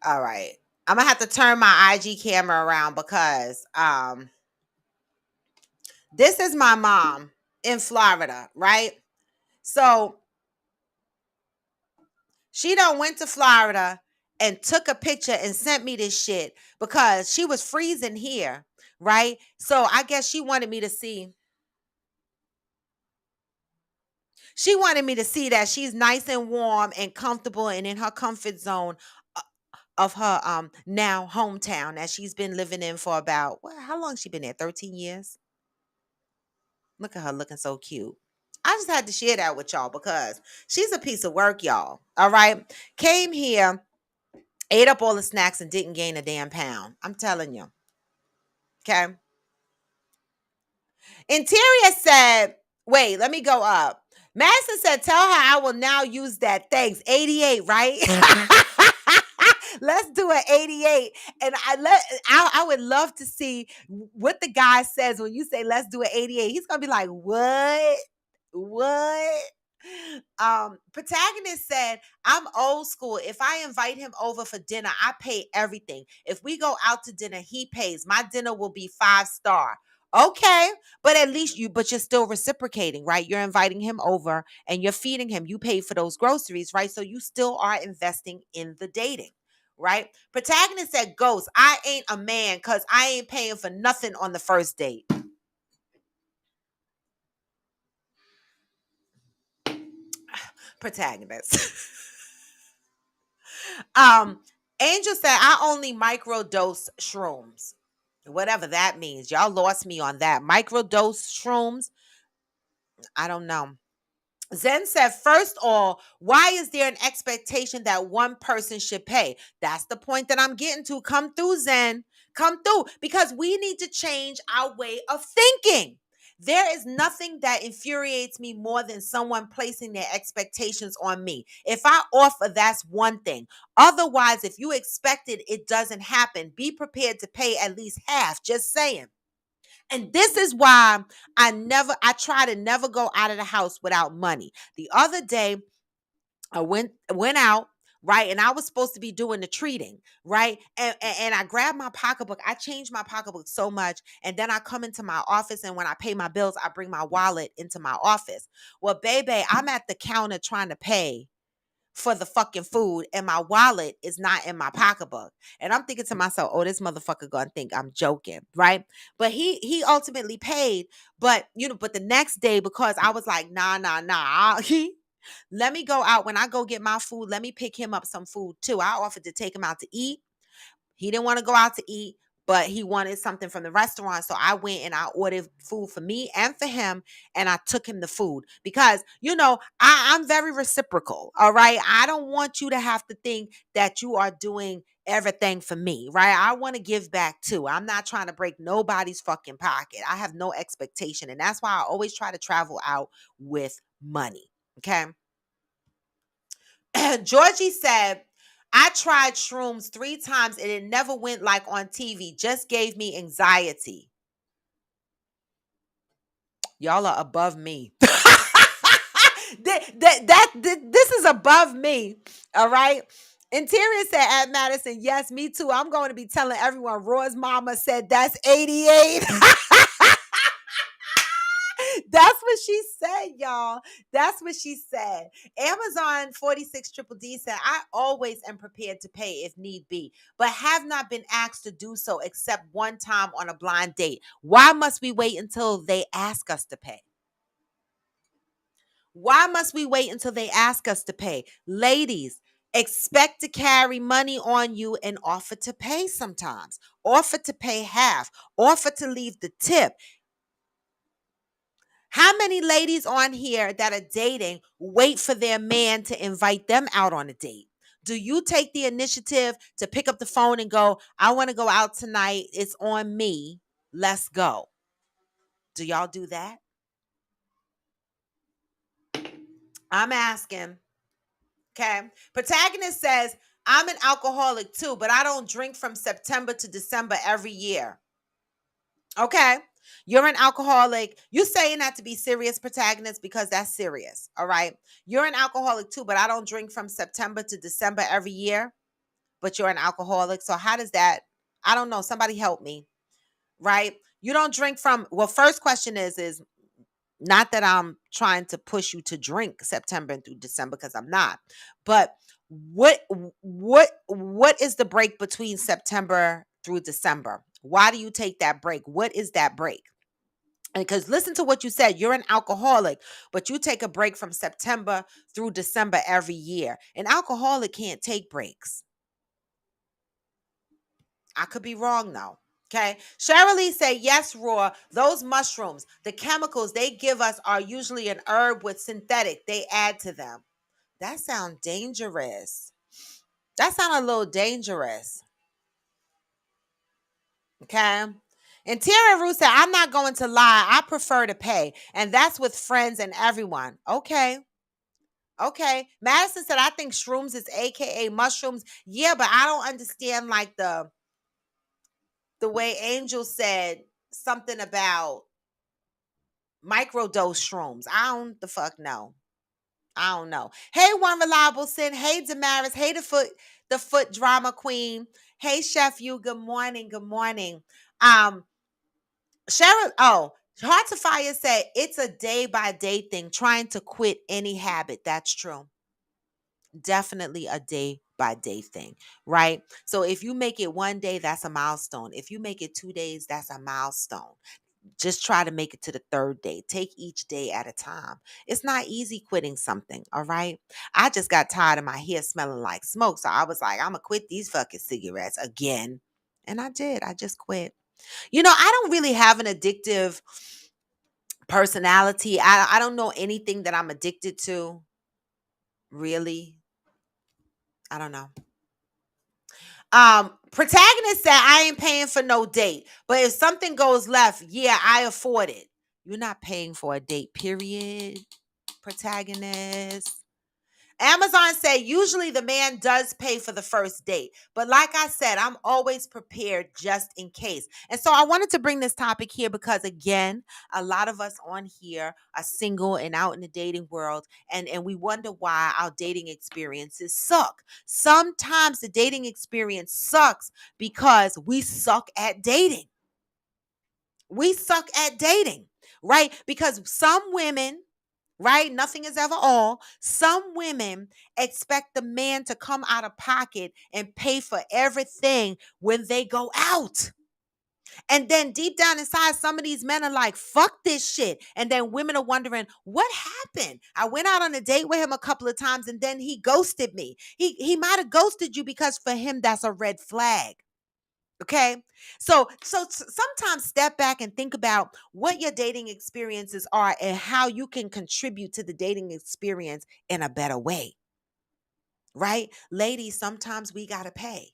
All right. I'm gonna have to turn my IG camera around because this is my mom in Florida, right? So she done went to Florida and took a picture and sent me this shit because she was freezing here, right? So I guess she wanted me to see. She wanted me to see that she's nice and warm and comfortable and in her comfort zone uh, of her now hometown that she's been living in for about how long she been there? 13 years. Look at her looking so cute. I just had to share that with y'all because she's a piece of work, y'all. All right. Came here, ate up all the snacks and didn't gain a damn pound. I'm telling you. Okay. Interior said, wait, let me go up. Madison said, tell her I will now use that. Thanks. 88, right? Let's do an 88. And I would love to see what the guy says when you say let's do an 88. He's gonna be like, what? What? Protagonist said, I'm old school. If I invite him over for dinner, I pay everything. If we go out to dinner, he pays. My dinner will be 5-star. Okay, but at least but you're still reciprocating, right? You're inviting him over and you're feeding him. You paid for those groceries, right? So you still are investing in the dating, right? Protagonist said, Ghost, I ain't a man because I ain't paying for nothing on the first date. Protagonist. um, Angel said, I only microdose shrooms. Whatever that means. Y'all lost me on that. Microdose shrooms. I don't know. Zen said, first of all, why is there an expectation that one person should pay? That's the point that I'm getting to. Come through, Zen. Come through. Because we need to change our way of thinking. There is nothing that infuriates me more than someone placing their expectations on me. If I offer, that's one thing. Otherwise, if you expect it, it doesn't happen. Be prepared to pay at least half. Just saying. And this is why I try to never go out of the house without money. The other day, I went out, right? And I was supposed to be doing the treating, right? And I grabbed my pocketbook. I changed my pocketbook so much. And then I come into my office, and when I pay my bills, I bring my wallet into my office. Well, baby, I'm at the counter trying to pay for the fucking food, and my wallet is not in my pocketbook. And I'm thinking to myself, oh, this motherfucker gonna think I'm joking, right? But he ultimately paid. But but the next day, because I was like, nah, let me go out. When I go get my food, let me pick him up some food too. I offered to take him out to eat. He didn't want to go out to eat, but he wanted something from the restaurant. So I went and I ordered food for me and for him, and I took him the food because, I'm very reciprocal. All right. I don't want you to have to think that you are doing everything for me, right? I want to give back too. I'm not trying to break nobody's fucking pocket. I have no expectation. And that's why I always try to travel out with money. Okay. Georgie said, I tried shrooms 3 times and it never went like on TV. Just gave me anxiety. Y'all are above me. This is above me. All right. Interior said at Madison, yes, me too. I'm going to be telling everyone Roy's mama said that's 88. That's what she said, y'all. That's what she said. Amazon 46 Triple D said, I always am prepared to pay if need be, but have not been asked to do so except one time on a blind date. Why must we wait until they ask us to pay? Why must we wait until they ask us to pay? Ladies, expect to carry money on you and offer to pay sometimes. Offer to pay half. Offer to leave the tip. How many ladies on here that are dating wait for their man to invite them out on a date? Do you take the initiative to pick up the phone and go, I want to go out tonight. It's on me. Let's go. Do y'all do that? I'm asking. Okay. Protagonist says, I'm an alcoholic too, but I don't drink from September to December every year. Okay. You're an alcoholic. You saying that to be serious, protagonist, because that's serious. All right. You're an alcoholic too, but I don't drink from September to December every year, but you're an alcoholic. So how does that? I don't know. Somebody help me. Right. You don't drink from, well, first question is not that I'm trying to push you to drink September through December, because I'm not. But what what is the break between September through December? Why do you take that break? What is that break? Because listen to what you said. You're an alcoholic, but you take a break from September through December every year. An alcoholic can't take breaks. I could be wrong though. Okay. Cheryl say, yes, Raw, those mushrooms, the chemicals they give us are usually an herb with synthetic. They add to them. That sounds dangerous. That sounds a little dangerous. Okay. Interior Root said, I'm not going to lie. I prefer to pay. And that's with friends and everyone. Okay. Okay. Madison said, I think shrooms is AKA mushrooms. Yeah, but I don't understand like the way Angel said something about microdose shrooms. I don't the fuck know. I don't know. Hey, One Reliable Sin. Hey, Damaris. Hey, the foot drama queen. Hey, Chef You. Good morning. Good morning. Um, Sharon, oh, Heart to Fire said it's a day by day thing, trying to quit any habit. That's true. Definitely a day by day thing, right? So if you make it one day, that's a milestone. If you make it 2 days, that's a milestone. Just try to make it to the third day. Take each day at a time. It's not easy quitting something, all right? I just got tired of my hair smelling like smoke. So I was like, I'm going to quit these fucking cigarettes again. And I did. I just quit. I don't really have an addictive personality. I don't know anything that I'm addicted to, really. I don't know. Protagonist said, I ain't paying for no date. But if something goes left, yeah, I afford it. You're not paying for a date, period. Protagonist. Amazon said usually the man does pay for the first date. But like I said, I'm always prepared just in case. And so I wanted to bring this topic here because, again, a lot of us on here are single and out in the dating world. And we wonder why our dating experiences suck. Sometimes the dating experience sucks because we suck at dating. We suck at dating, right? Because some women, right? Nothing is ever all. Some women expect the man to come out of pocket and pay for everything when they go out. And then deep down inside, some of these men are like, fuck this shit. And then women are wondering, what happened? I went out on a date with him a couple of times and then he ghosted me. He might have ghosted you because for him, that's a red flag. Okay. So sometimes step back and think about what your dating experiences are and how you can contribute to the dating experience in a better way. Right? Ladies, sometimes we got to pay.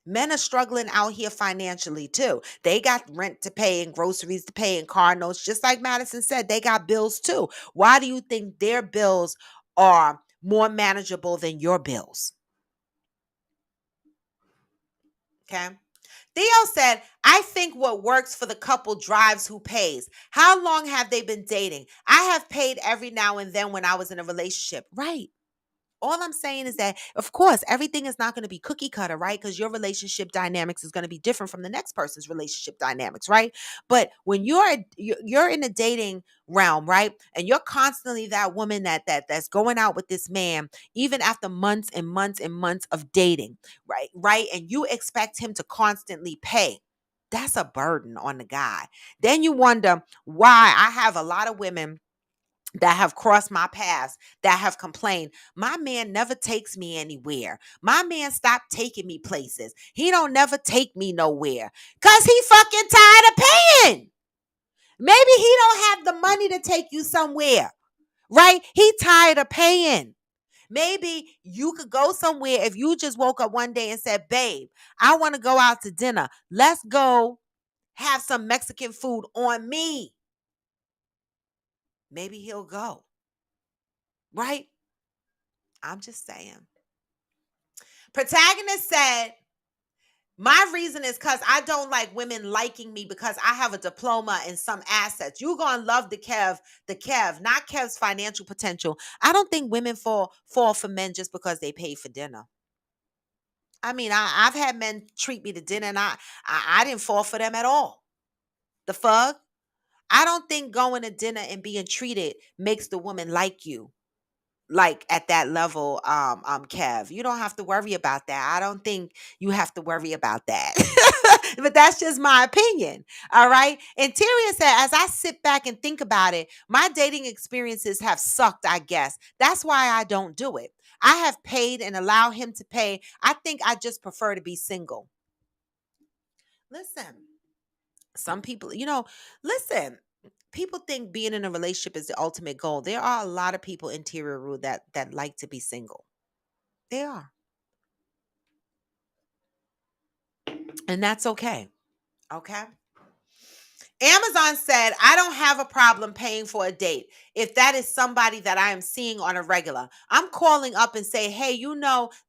Men are struggling out here financially too. They got rent to pay and groceries to pay and car notes. Just like Madison said, they got bills too. Why do you think their bills are more manageable than your bills? Okay. Theo said, I think what works for the couple drives who pays. How long have they been dating? I have paid every now and then when I was in a relationship. Right. All I'm saying is that, of course, everything is not going to be cookie cutter, right? Because your relationship dynamics is going to be different from the next person's relationship dynamics, right? But when you're in a dating realm, right, and you're constantly that woman that's going out with this man, even after months and months and months of dating, right, and you expect him to constantly pay. That's a burden on the guy. Then you wonder why I have a lot of women that have crossed my paths that have complained, my man never takes me anywhere. My man stopped taking me places. He don't never take me nowhere because he fucking tired of paying. Maybe he don't have the money to take you somewhere, right? He tired of paying. Maybe you could go somewhere if you just woke up one day and said, babe, I want to go out to dinner. Let's go have some Mexican food on me. Maybe he'll go, right? I'm just saying. Protagonist said, my reason is because I don't like women liking me because I have a diploma and some assets. You're going to love the Kev, not Kev's financial potential. I don't think women fall for men just because they pay for dinner. I mean, I've had men treat me to dinner and I didn't fall for them at all. The fuck? I don't think going to dinner and being treated makes the woman like you. Like at that level, Kev, you don't have to worry about that. I don't think you have to worry about that. But that's just my opinion. All right. Interior said, as I sit back and think about it, my dating experiences have sucked, I guess. That's why I don't do it. I have paid and allow him to pay. I think I just prefer to be single. Listen, some people, listen, people think being in a relationship is the ultimate goal. There are a lot of people, interior rule, that like to be single. They are. And that's okay. Okay. Amazon said, I don't have a problem paying for a date if that is somebody that I am seeing on a regular. I'm calling up and say, hey,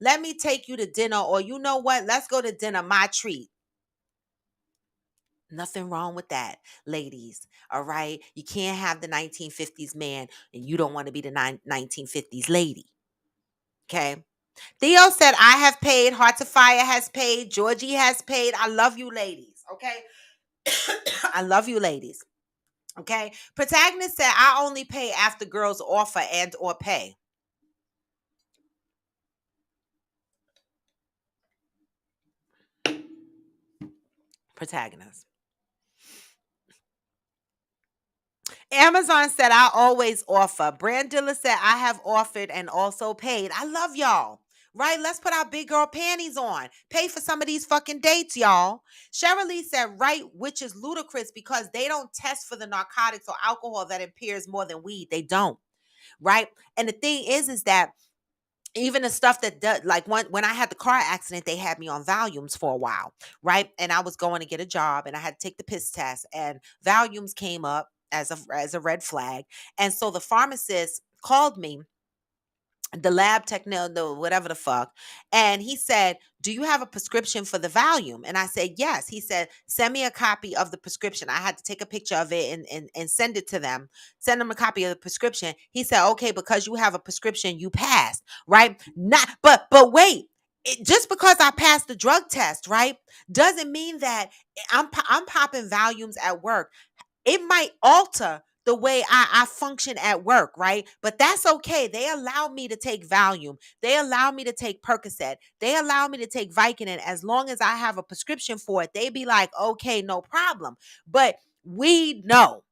let me take you to dinner, or you know what? Let's go to dinner, my treat. Nothing wrong with that, ladies. All right. You can't have the 1950s man and you don't want to be the 1950s lady. Okay. Theo said, I have paid. Heart to Fire has paid. Georgie has paid. I love you, ladies. Okay. I love you ladies. Okay. Protagonist said, I only pay after girls offer and or pay. Protagonist. Amazon said, I always offer. Brand Dealer said, I have offered and also paid. I love y'all. Right? Let's put our big girl panties on. Pay for some of these fucking dates, y'all. Cheryl Lee said, right, which is ludicrous because they don't test for the narcotics or alcohol that impairs more than weed. They don't. Right? And the thing is that even the stuff that does, like when I had the car accident, they had me on Valiums for a while, right? And I was going to get a job, and I had to take the piss test, and Valiums came up as a red flag, and so the pharmacist called me, the lab technician, the whatever the fuck, and he said, do you have a prescription for the Valium? And I said, yes. He said, send me a copy of the prescription. I had to take a picture of it and send it to them, send them a copy of the prescription. He said, okay, because you have a prescription, you passed, right? Not, but wait, just because I passed the drug test, right, doesn't mean that I'm popping Valiums at work. It might alter the way I function at work, right? But that's okay. They allow me to take Valium. They allow me to take Percocet. They allow me to take Vicodin as long as I have a prescription for it. They be like, okay, no problem. But we know.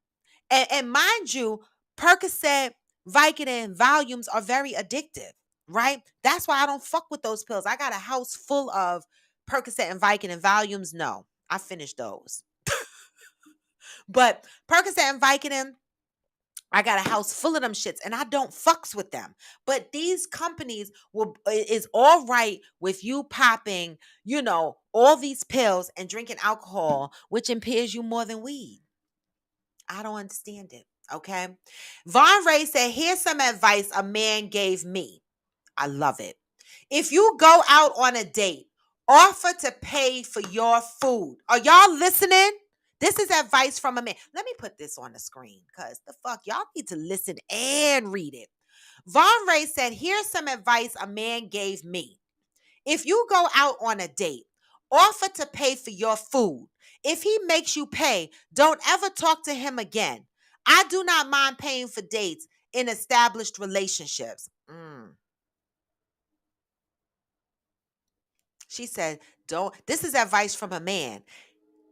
And mind you, Percocet, Vicodin, Valiums are very addictive, right? That's why I don't fuck with those pills. I got a house full of Percocet and Vicodin. Valiums, no. I finished those. But Percocet and Vicodin, I got a house full of them shits and I don't fucks with them. But these companies is all right with you popping, all these pills and drinking alcohol, which impairs you more than weed. I don't understand it. Okay. Von Ray said, here's some advice a man gave me. I love it. If you go out on a date, offer to pay for your food. Are y'all listening? This is advice from a man. Let me put this on the screen because the fuck, y'all need to listen and read it. Von Ray said, here's some advice a man gave me. If you go out on a date, offer to pay for your food. If he makes you pay, don't ever talk to him again. I do not mind paying for dates in established relationships. She said, don't, this is advice from a man.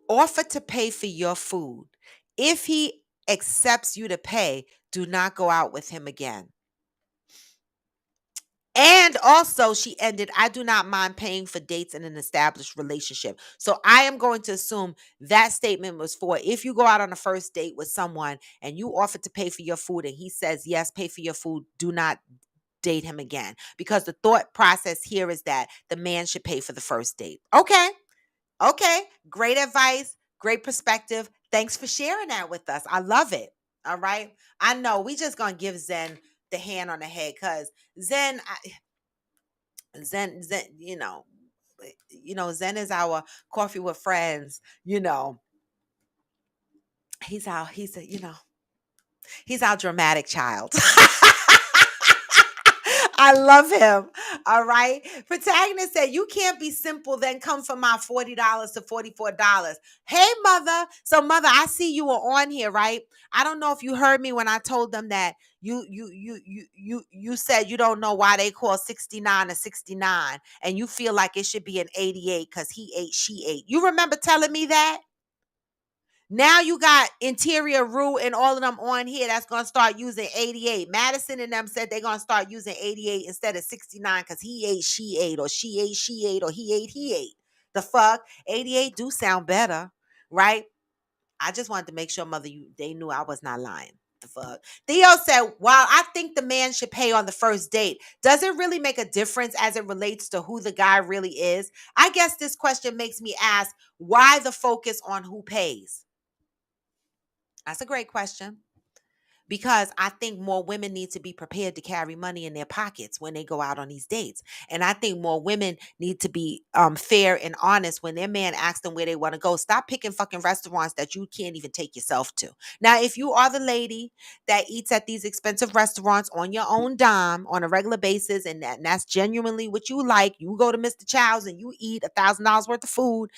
Offer to pay for your food. If he accepts you to pay, do not go out with him again. And also, she ended, I do not mind paying for dates in an established relationship. So I am going to assume that statement was for if you go out on a first date with someone and you offer to pay for your food and he says, yes, pay for your food, do not date him again. Because the thought process here is that the man should pay for the first date. Okay. Okay. Great advice. Great perspective. Thanks for sharing that with us. I love it. All right. I know we just going to give Zen the hand on the head because Zen, Zen, Zen is our coffee with friends, he's our dramatic child. I love him. All right. Protagonist said, you can't be simple, then come for my $40 to $44. Hey, mother. So, mother, I see you were on here, right? I don't know if you heard me when I told them that you said you don't know why they call 69 a 69 and you feel like it should be an 88 because he ate, she ate. You remember telling me that? Now you got Interior Rue and all of them on here that's going to start using 88. Madison and them said they're going to start using 88 instead of 69 because he ate, she ate, or she ate, or he ate. The fuck? 88 do sound better, right? I just wanted to make sure, mother, they knew I was not lying. The fuck? Theo said, while I think the man should pay on the first date, does it really make a difference as it relates to who the guy really is? I guess this question makes me ask, why the focus on who pays? That's a great question because I think more women need to be prepared to carry money in their pockets when they go out on these dates. And I think more women need to be fair and honest when their man asks them where they want to go. Stop picking fucking restaurants that you can't even take yourself to. Now, if you are the lady that eats at these expensive restaurants on your own dime on a regular basis, and that's genuinely what you like, you go to Mr. Chow's and you eat $1,000 worth of food,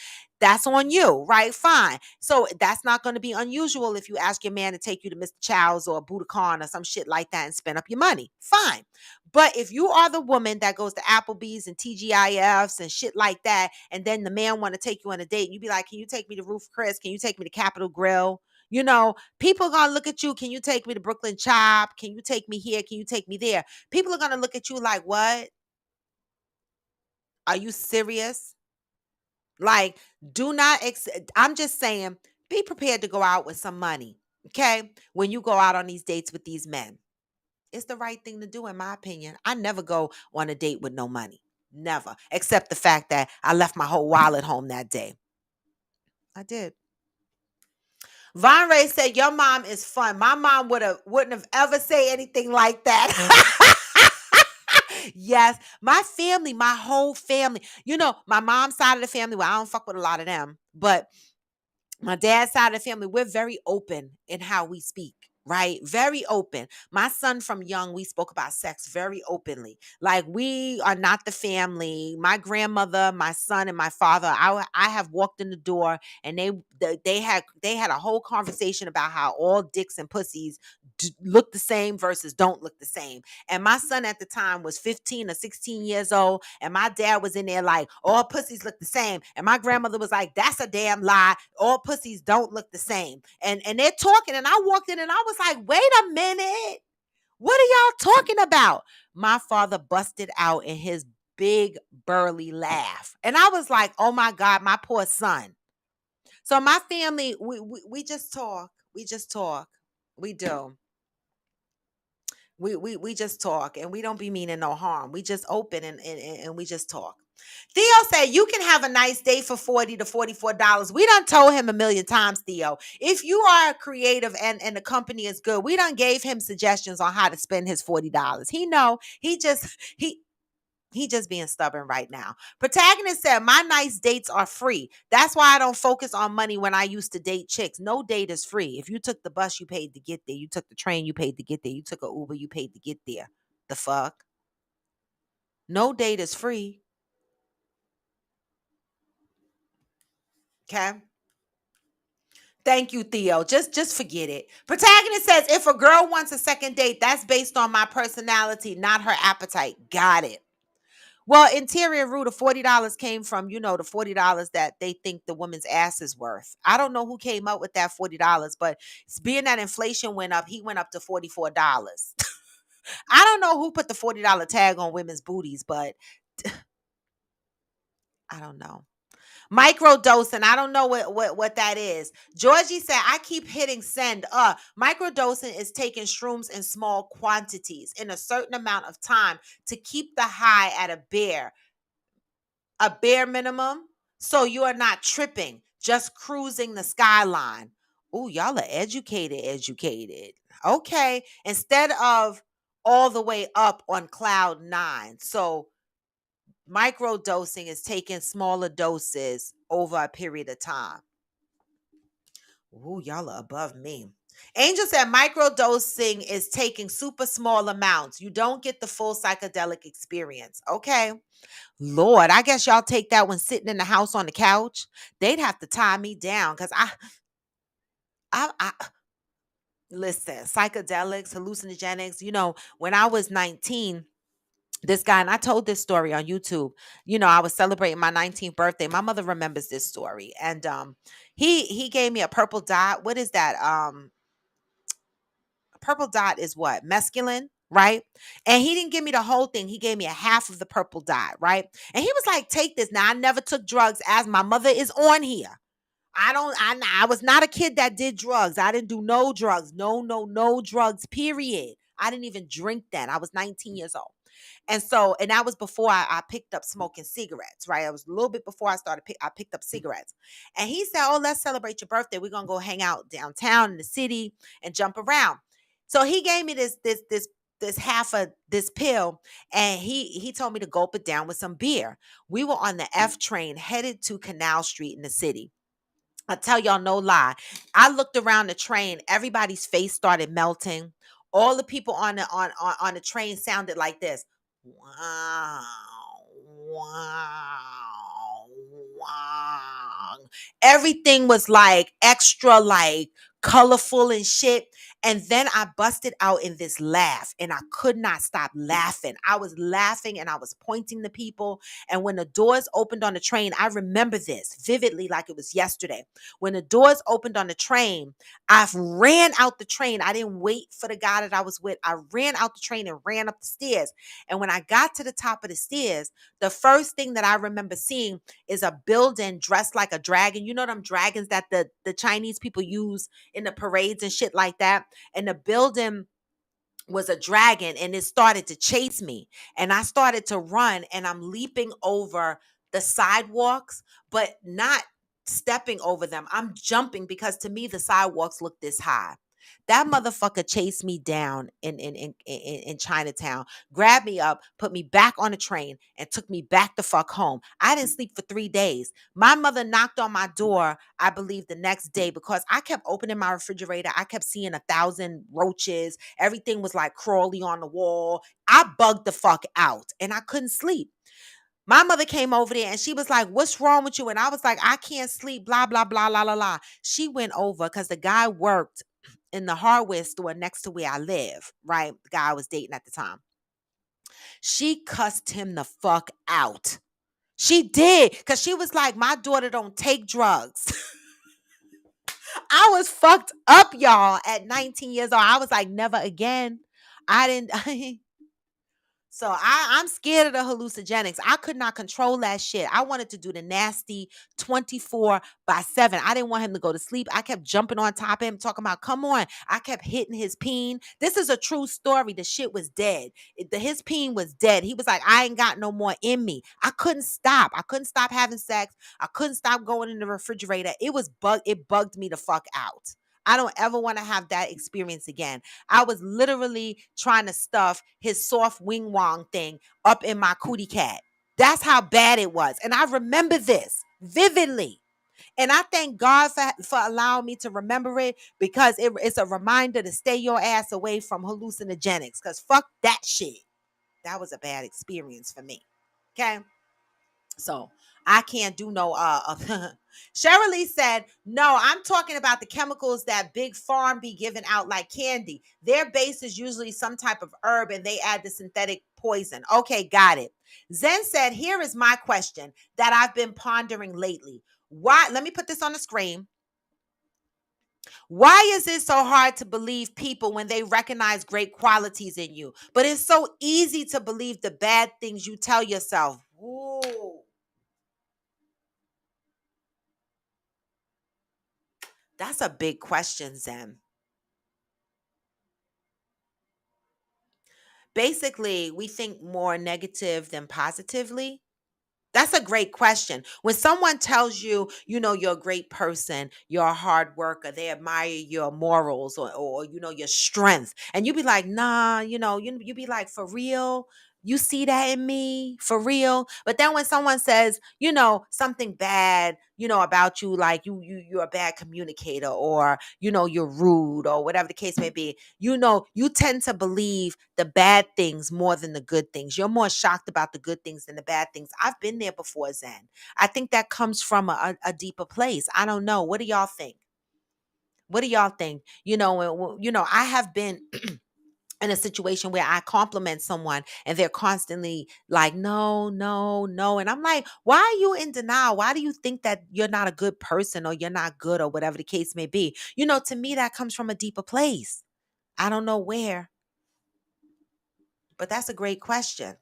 That's on you, right? Fine. So that's not going to be unusual if you ask your man to take you to Mr. Chow's or Budokan or some shit like that and spend up your money. Fine. But if you are the woman that goes to Applebee's and TGIFs and shit like that, and then the man want to take you on a date, you be like, can you take me to Roof Chris? Can you take me to Capitol Grill? People are going to look at you. Can you take me to Brooklyn Chop? Can you take me here? Can you take me there? People are going to look at you like, what? Are you serious? Like, do not, I'm just saying, be prepared to go out with some money, okay? When you go out on these dates with these men, it's the right thing to do, in my opinion. I never go on a date with no money. Never. Except the fact that I left my whole wallet home that day. I did. Von Ray said, your mom is fun. My mom wouldn't have ever say anything like that. Yes, my family, my whole family. My mom's side of the family, well, I don't fuck with a lot of them, but my dad's side of the family, we're very open in how we speak, right? Very open. My son from young, we spoke about sex very openly. Like, we are not the family. My grandmother, my son, and my father, I have walked in the door and they had a whole conversation about how all dicks and pussies look the same versus don't look the same. And my son at the time was 15 or 16 years old. And my dad was in there like, all pussies look the same. And my grandmother was like, that's a damn lie. All pussies don't look the same. And they're talking. And I walked in and I was like, wait a minute. What are y'all talking about? My father busted out in his big burly laugh. And I was like, oh my God, my poor son. So my family, we just talk. We just talk. We do. We just talk, and we don't be meaning no harm. We just open and we just talk. Theo said you can have a nice day for $40 to $44. We done told him a million times, Theo. If you are creative and the company is good, we done gave him suggestions on how to spend his $40. He know. He just being stubborn right now. Protagonist said, my nice dates are free. That's why I don't focus on money when I used to date chicks. No date is free. If you took the bus, you paid to get there. You took the train, you paid to get there. You took an Uber, you paid to get there. The fuck? No date is free. Okay? Thank you, Theo. Just forget it. Protagonist says, if a girl wants a second date, that's based on my personality, not her appetite. Got it. Well, Interior Rue, the $40 came from, the $40 that they think the woman's ass is worth. I don't know who came up with that $40, but being that inflation went up, he went up to $44. I don't know who put the $40 tag on women's booties, but I don't know. Microdosing, I don't know what that is. Georgie said, I keep hitting send. Microdosing is taking shrooms in small quantities in a certain amount of time to keep the high at a bare minimum, so you are not tripping, just cruising the skyline. Ooh, y'all are educated. Okay. Instead of all the way up on cloud nine. So micro dosing is taking smaller doses over a period of time. Ooh, y'all are above me. Angel said microdosing is taking super small amounts. You don't get the full psychedelic experience. Okay. Lord, I guess y'all take that one sitting in the house on the couch. They'd have to tie me down because I listen, psychedelics, hallucinogenics. When I was 19, this guy, and I told this story on YouTube. I was celebrating my 19th birthday. My mother remembers this story, and he gave me a purple dot. What is that? Purple dot is what? Mescaline, right? And he didn't give me the whole thing. He gave me a half of the purple dot, right? And he was like, take this. Now, I never took drugs, as my mother is on here. I was not a kid that did drugs. I didn't do no drugs. No drugs, period. I didn't even drink then. I was 19 years old. And that was before I picked up smoking cigarettes, right? I was a little bit before I picked up cigarettes. And he said, oh, let's celebrate your birthday. We're going to go hang out downtown in the city and jump around. So he gave me this half of this pill, and he told me to gulp it down with some beer. We were on the F train headed to Canal Street in the city. I tell y'all no lie. I looked around the train. Everybody's face started melting. All the people on the train sounded like this. Wow, wow, wow. Everything was like extra, like colorful and shit. And then I busted out in this laugh and I could not stop laughing. I was laughing and I was pointing to people. And when the doors opened on the train, I remember this vividly like it was yesterday. When the doors opened on the train, I ran out the train. I didn't wait for the guy that I was with. I ran out the train and ran up the stairs. And when I got to the top of the stairs, the first thing that I remember seeing is a building dressed like a dragon. You know them dragons that the Chinese people use in the parades and shit like that. And the building was a dragon and it started to chase me. And I started to run and I'm leaping over the sidewalks, but not stepping over them. I'm jumping because to me the sidewalks look this high. That motherfucker chased me down in Chinatown, grabbed me up, put me back on a train, and took me back the fuck home. I didn't sleep for 3 days. My mother knocked on my door, I believe, the next day because I kept opening my refrigerator. I kept seeing 1,000 roaches. Everything was like crawly on the wall. I bugged the fuck out and I couldn't sleep. My mother came over there and she was like, "What's wrong with you?" And I was like, "I can't sleep, blah, blah, blah, la, la, la." She went over because the guy worked in the hardware store next to where I live, right? The guy I was dating at the time. She cussed him the fuck out. She did because she was like, "My daughter don't take drugs." I was fucked up, y'all, at 19 years old. I was like, never again. I didn't. So I'm scared of the hallucinogenics. I could not control that shit. I wanted to do the nasty 24/7. I didn't want him to go to sleep. I kept jumping on top of him, talking about, come on. I kept hitting his peen. This is a true story. The shit was dead. His peen was dead. He was like, I ain't got no more in me. I couldn't stop. I couldn't stop having sex. I couldn't stop going in the refrigerator. It bugged me the fuck out. I don't ever want to have that experience again. I was literally trying to stuff his soft wing wong thing up in my cootie cat. That's how bad it was. And I remember this vividly. And I thank God for allowing me to remember it because it's a reminder to stay your ass away from hallucinogenics because fuck that shit. That was a bad experience for me. Okay. So I can't do no Cheryl Lee said, no, I'm talking about the chemicals that Big Farm be giving out like candy. Their base is usually some type of herb and they add the synthetic poison. Okay, got it. Zen said, here is my question that I've been pondering lately. Why? Let me put this on the screen. Why is it so hard to believe people when they recognize great qualities in you? But it's so easy to believe the bad things you tell yourself. Ooh. That's a big question, Zen. Basically, we think more negative than positively. That's a great question. When someone tells you, you're a great person, you're a hard worker, they admire your morals or your strength. And you be like, nah, you be like, for real? You see that in me? For real? But then when someone says, something bad, about you, like you're a bad communicator or, you're rude or whatever the case may be, you tend to believe the bad things more than the good things. You're more shocked about the good things than the bad things. I've been there before, Zen. I think that comes from a deeper place. I don't know. What do y'all think? What do y'all think? I have been in a situation where I compliment someone and they're constantly like, no, no, no. And I'm like, why are you in denial? Why do you think that you're not a good person or you're not good or whatever the case may be? To me, that comes from a deeper place. I don't know where, but that's a great question.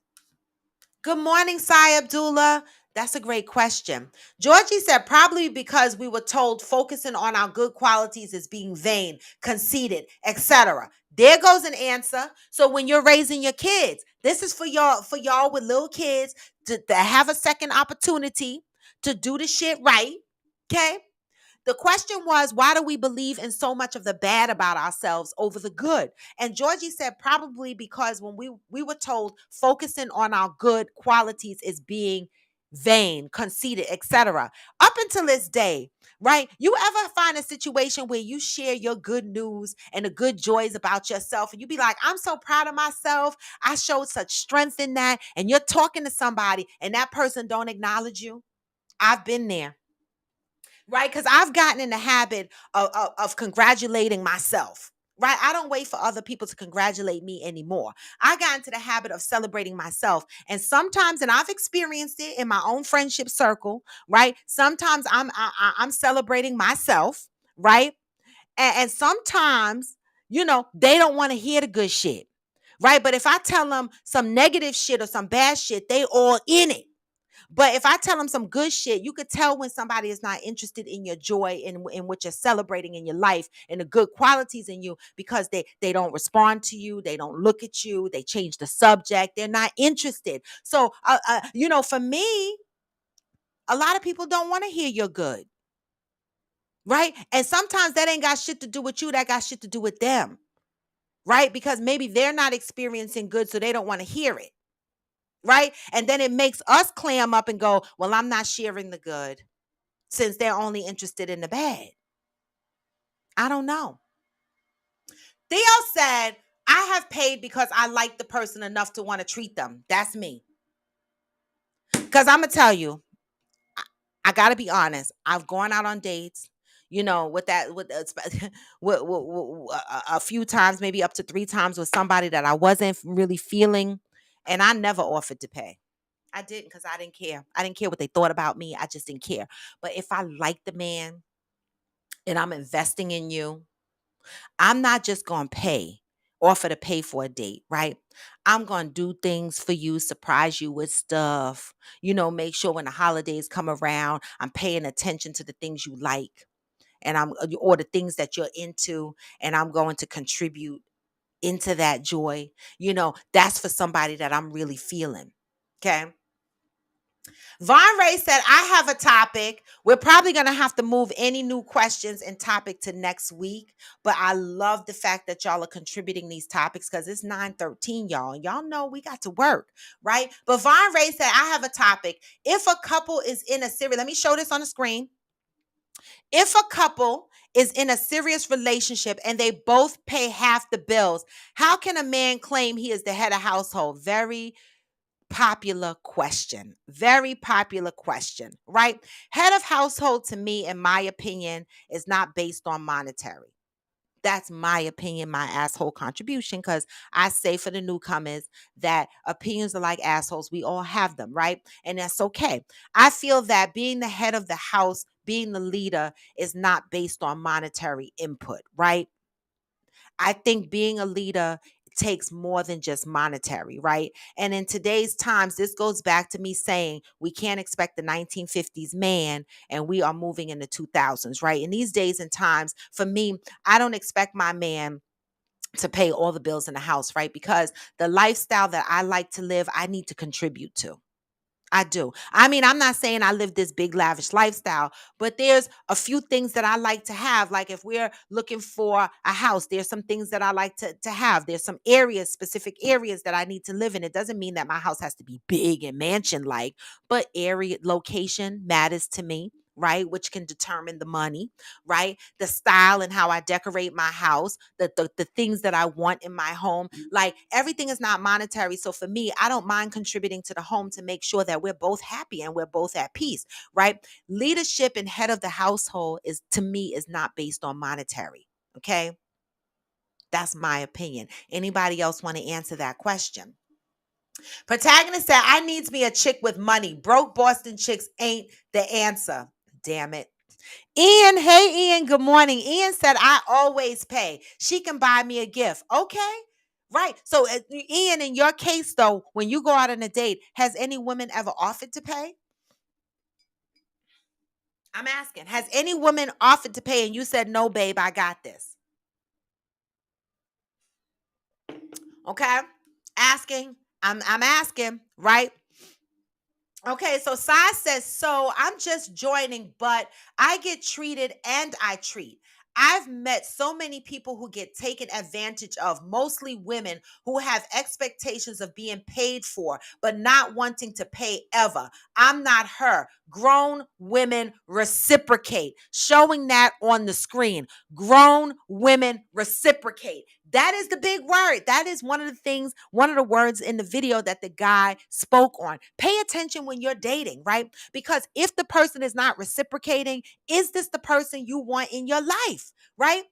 Good morning, Sai Abdullah. That's a great question. Georgie said, probably because we were told focusing on our good qualities is being vain, conceited, etc. There goes an answer. So when you're raising your kids, this is for y'all with little kids to have a second opportunity to do the shit right. Okay. The question was, why do we believe in so much of the bad about ourselves over the good? And Georgie said, probably because when we were told focusing on our good qualities is being vain, conceited, etc. Up until this day, right? You ever find a situation where you share your good news and the good joys about yourself and you be like, I'm so proud of myself. I showed such strength in that. And you're talking to somebody and that person don't acknowledge you. I've been there. right? Because I've gotten in the habit of congratulating myself. Right. I don't wait for other people to congratulate me anymore. I got into the habit of celebrating myself. And sometimes, and I've experienced it in my own friendship circle, right? Sometimes I'm celebrating myself, right? And sometimes, they don't want to hear the good shit. Right. But if I tell them some negative shit or some bad shit, they all in it. But if I tell them some good shit, you could tell when somebody is not interested in your joy and in what you're celebrating in your life and the good qualities in you, because they don't respond to you, they don't look at you, they change the subject, they're not interested. So, for me, a lot of people don't want to hear you're good, right? And sometimes that ain't got shit to do with you, that got shit to do with them, right? Because maybe they're not experiencing good, so they don't want to hear it. Right. And then it makes us clam up and go, well, I'm not sharing the good, since they're only interested in the bad. I don't know. Theo said, I have paid because I like the person enough to want to treat them. That's me. Because I'm going to tell you, I got to be honest. I've gone out on dates, with a few times, maybe up to 3 times, with somebody that I wasn't really feeling. And I never offered to pay. I didn't, because I didn't care. I didn't care what they thought about me. I just didn't care. But if I like the man and I'm investing in you, I'm not just going to offer to pay for a date, right? I'm going to do things for you, surprise you with stuff, make sure when the holidays come around, I'm paying attention to the things you like, and or the things that you're into, and I'm going to contribute into that joy. That's for somebody that I'm really feeling. Okay. Von Ray said, I have a topic. We're probably going to have to move any new questions and topic to next week. But I love the fact that y'all are contributing these topics, because it's 9:13, y'all. And y'all know we got to work, right? But Von Ray said, I have a topic. If a couple is in a serious, let me show this on the screen. If a couple is in a serious relationship and they both pay half the bills, how can a man claim he is the head of household? Very popular question. Very popular question, right? Head of household, to me, in my opinion, is not based on monetary. That's my opinion, my asshole contribution, because I say for the newcomers that opinions are like assholes. We all have them, right? And that's okay. I feel that being the head of the house, being the leader, is not based on monetary input, right? I think being a leader takes more than just monetary, right? And in today's times, this goes back to me saying we can't expect the 1950s man, and we are moving in the 2000s, right? In these days and times, for me, I don't expect my man to pay all the bills in the house, right? Because the lifestyle that I like to live, I need to contribute to. I do. I mean, I'm not saying I live this big lavish lifestyle, but there's a few things that I like to have. Like if we're looking for a house, there's some things that I like to have. There's some areas, specific areas that I need to live in. It doesn't mean that my house has to be big and mansion like, but area location matters to me. Right, which can determine the money, right? The style and how I decorate my house, the things that I want in my home. Like everything is not monetary. So for me, I don't mind contributing to the home to make sure that we're both happy and we're both at peace, right? Leadership and head of the household is, to me, is not based on monetary. Okay. That's my opinion. Anybody else want to answer that question? Protagonist said, I needs me a chick with money. Broke Boston chicks ain't the answer. Damn it. Ian, hey Ian, good morning. Ian said, I always pay. She can buy me a gift. Okay. Right. So, Ian, in your case, though, when you go out on a date, has any woman ever offered to pay? I'm asking. Has any woman offered to pay and you said, no, babe, I got this? Okay. Asking. I'm asking, right? Okay, so Sai says, so I'm just joining, but I get treated and I treat. I've met so many people who get taken advantage of, mostly women who have expectations of being paid for, but not wanting to pay ever. I'm not her. Grown women reciprocate. Showing that on the screen. Grown women reciprocate. That is the big word. That is one of the things, one of the words in the video that the guy spoke on. Pay attention when you're dating, right? Because if the person is not reciprocating, is this the person you want in your life, right?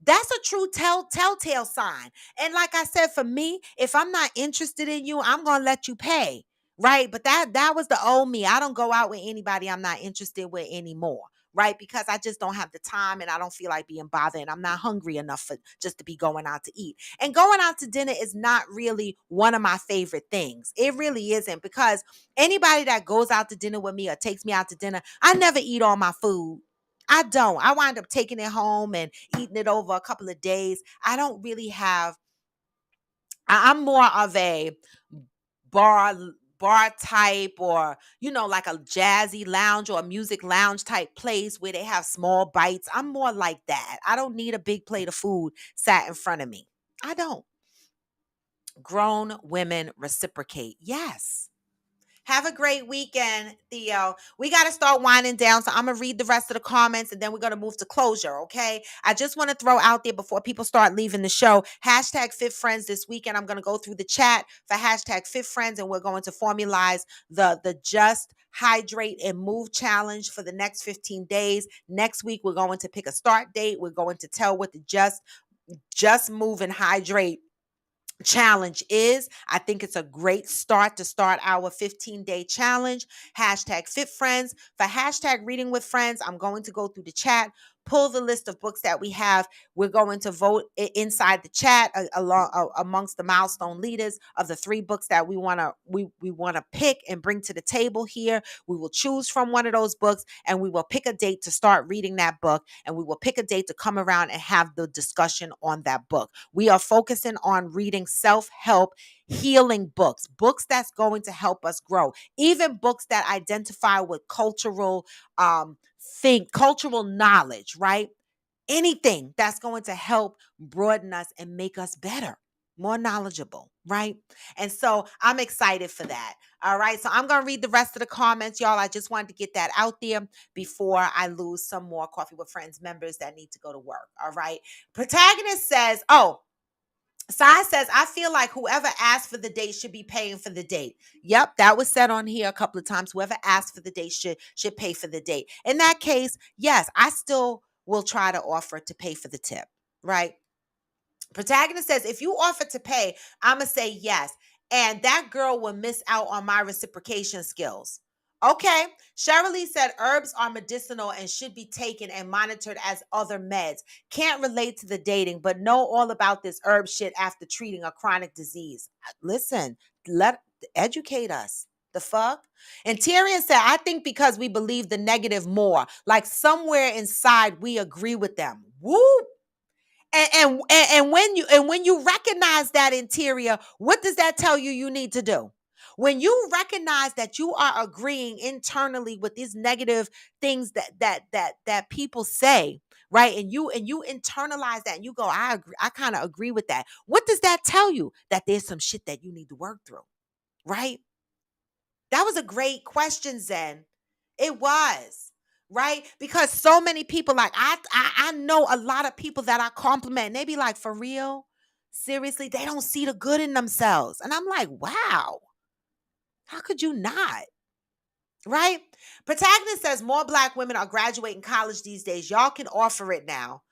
That's a true telltale sign. And like I said, for me, if I'm not interested in you, I'm gonna let you pay. Right. But that was the old me. I don't go out with anybody I'm not interested with anymore. Right. Because I just don't have the time and I don't feel like being bothered. And I'm not hungry enough for just to be going out to eat. And going out to dinner is not really one of my favorite things. It really isn't, because anybody that goes out to dinner with me or takes me out to dinner, I never eat all my food. I don't. I wind up taking it home and eating it over a couple of days. I don't really have, I'm more of a bar bar type, or like a jazzy lounge or a music lounge type place where they have small bites. I'm more like that. I don't need a big plate of food sat in front of me. I don't. Grown women reciprocate. Yes. Have a great weekend, Theo. We got to start winding down. So I'm going to read the rest of the comments and then we're going to move to closure. Okay. I just want to throw out there before people start leaving the show, hashtag Fit Friends this weekend. I'm going to go through the chat for hashtag Fit Friends, and we're going to formalize the Just Hydrate and Move challenge for the next 15 days. Next week, we're going to pick a start date. We're going to tell what the Just Move and Hydrate challenge is. I think it's a great start to start our 15-day challenge. Hashtag Fit Friends. For hashtag Reading with Friends, I'm going to go through the chat, pull the list of books that we have. We're going to vote inside the chat along amongst the milestone leaders of the 3 books that we want to pick and bring to the table here. We will choose from one of those books and we will pick a date to start reading that book, and we will pick a date to come around and have the discussion on that book. We are focusing on reading self-help healing books, books that's going to help us grow, even books that identify with cultural knowledge, right? Anything that's going to help broaden us and make us better, more knowledgeable, right? And so I'm excited for that. All right. So I'm going to read the rest of the comments, y'all. I just wanted to get that out there before I lose some more Coffee with Friends members that need to go to work. All right. Protagonist says, Sai says, I feel like whoever asked for the date should be paying for the date. Yep, that was said on here a couple of times. Whoever asked for the date should pay for the date. In that case, yes, I still will try to offer to pay for the tip, right? Protagonist says, if you offer to pay, I'm going to say yes. And that girl will miss out on my reciprocation skills. Okay. Shirley said, herbs are medicinal and should be taken and monitored as other meds. Can't relate to the dating, but know all about this herb shit after treating a chronic disease. Listen, educate us. The fuck? And Tyrion said, I think because we believe the negative more, like somewhere inside we agree with them. Whoop. And when you recognize that interior, what does that tell you you need to do? When you recognize that you are agreeing internally with these negative things that people say, right? And you internalize that and you go, I agree, I kind of agree with that. What does that tell you? That there's some shit that you need to work through, right? That was a great question, Zen. It was, right? Because so many people, like I know a lot of people that I compliment, and they be like, for real? Seriously, they don't see the good in themselves. And I'm like, wow, how could you not? Right? Protagonist says more Black women are graduating college these days. Y'all can offer it now.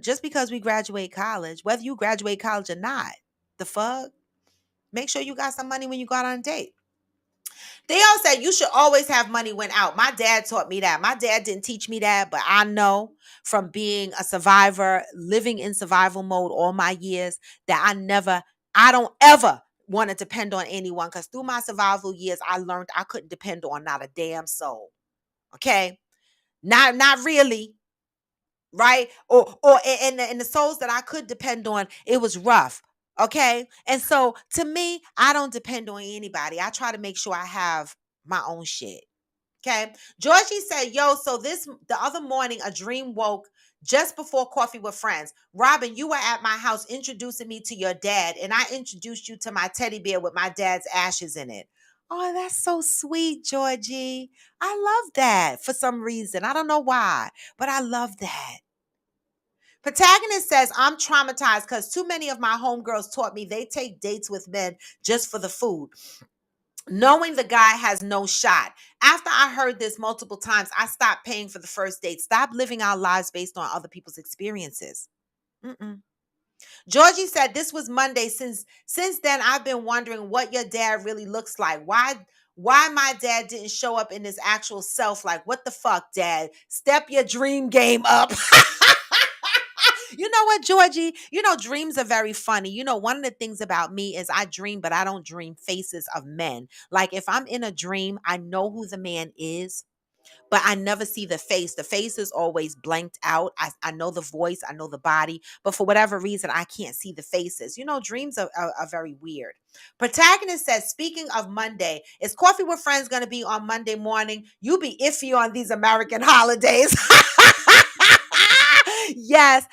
Just because we graduate college, whether you graduate college or not, the fuck? Make sure you got some money when you go out on a date. They all said you should always have money when out. My dad taught me that. My dad didn't teach me that, but I know from being a survivor, living in survival mode all my years, that I don't ever want to depend on anyone, because through my survival years, I learned I couldn't depend on not a damn soul. Okay? Not really, right? Or in the souls that I could depend on, it was rough. Okay. And so to me, I don't depend on anybody. I try to make sure I have my own shit. Okay. Georgie said, yo, so the other morning, a dream woke just before Coffee with Friends. Robin, you were at my house introducing me to your dad, and I introduced you to my teddy bear with my dad's ashes in it. Oh, that's so sweet, Georgie. I love that for some reason. I don't know why, but I love that. Protagonist says, I'm traumatized because too many of my homegirls taught me they take dates with men just for the food, knowing the guy has no shot. After I heard this multiple times, I stopped paying for the first date. Stop living our lives based on other people's experiences. Mm-mm. Georgie said this was Monday. Since then, I've been wondering what your dad really looks like. Why my dad didn't show up in his actual self? Like, what the fuck, Dad? Step your dream game up. You know what, Georgie? You know, dreams are very funny. You know, one of the things about me is I dream, but I don't dream faces of men. Like, if I'm in a dream, I know who the man is, but I never see the face. The face is always blanked out. I know the voice, I know the body, but for whatever reason, I can't see the faces. You know, dreams are very weird. Protagonist says, speaking of Monday, is Coffee with Friends going to be on Monday morning? You be iffy on these American holidays. Yes.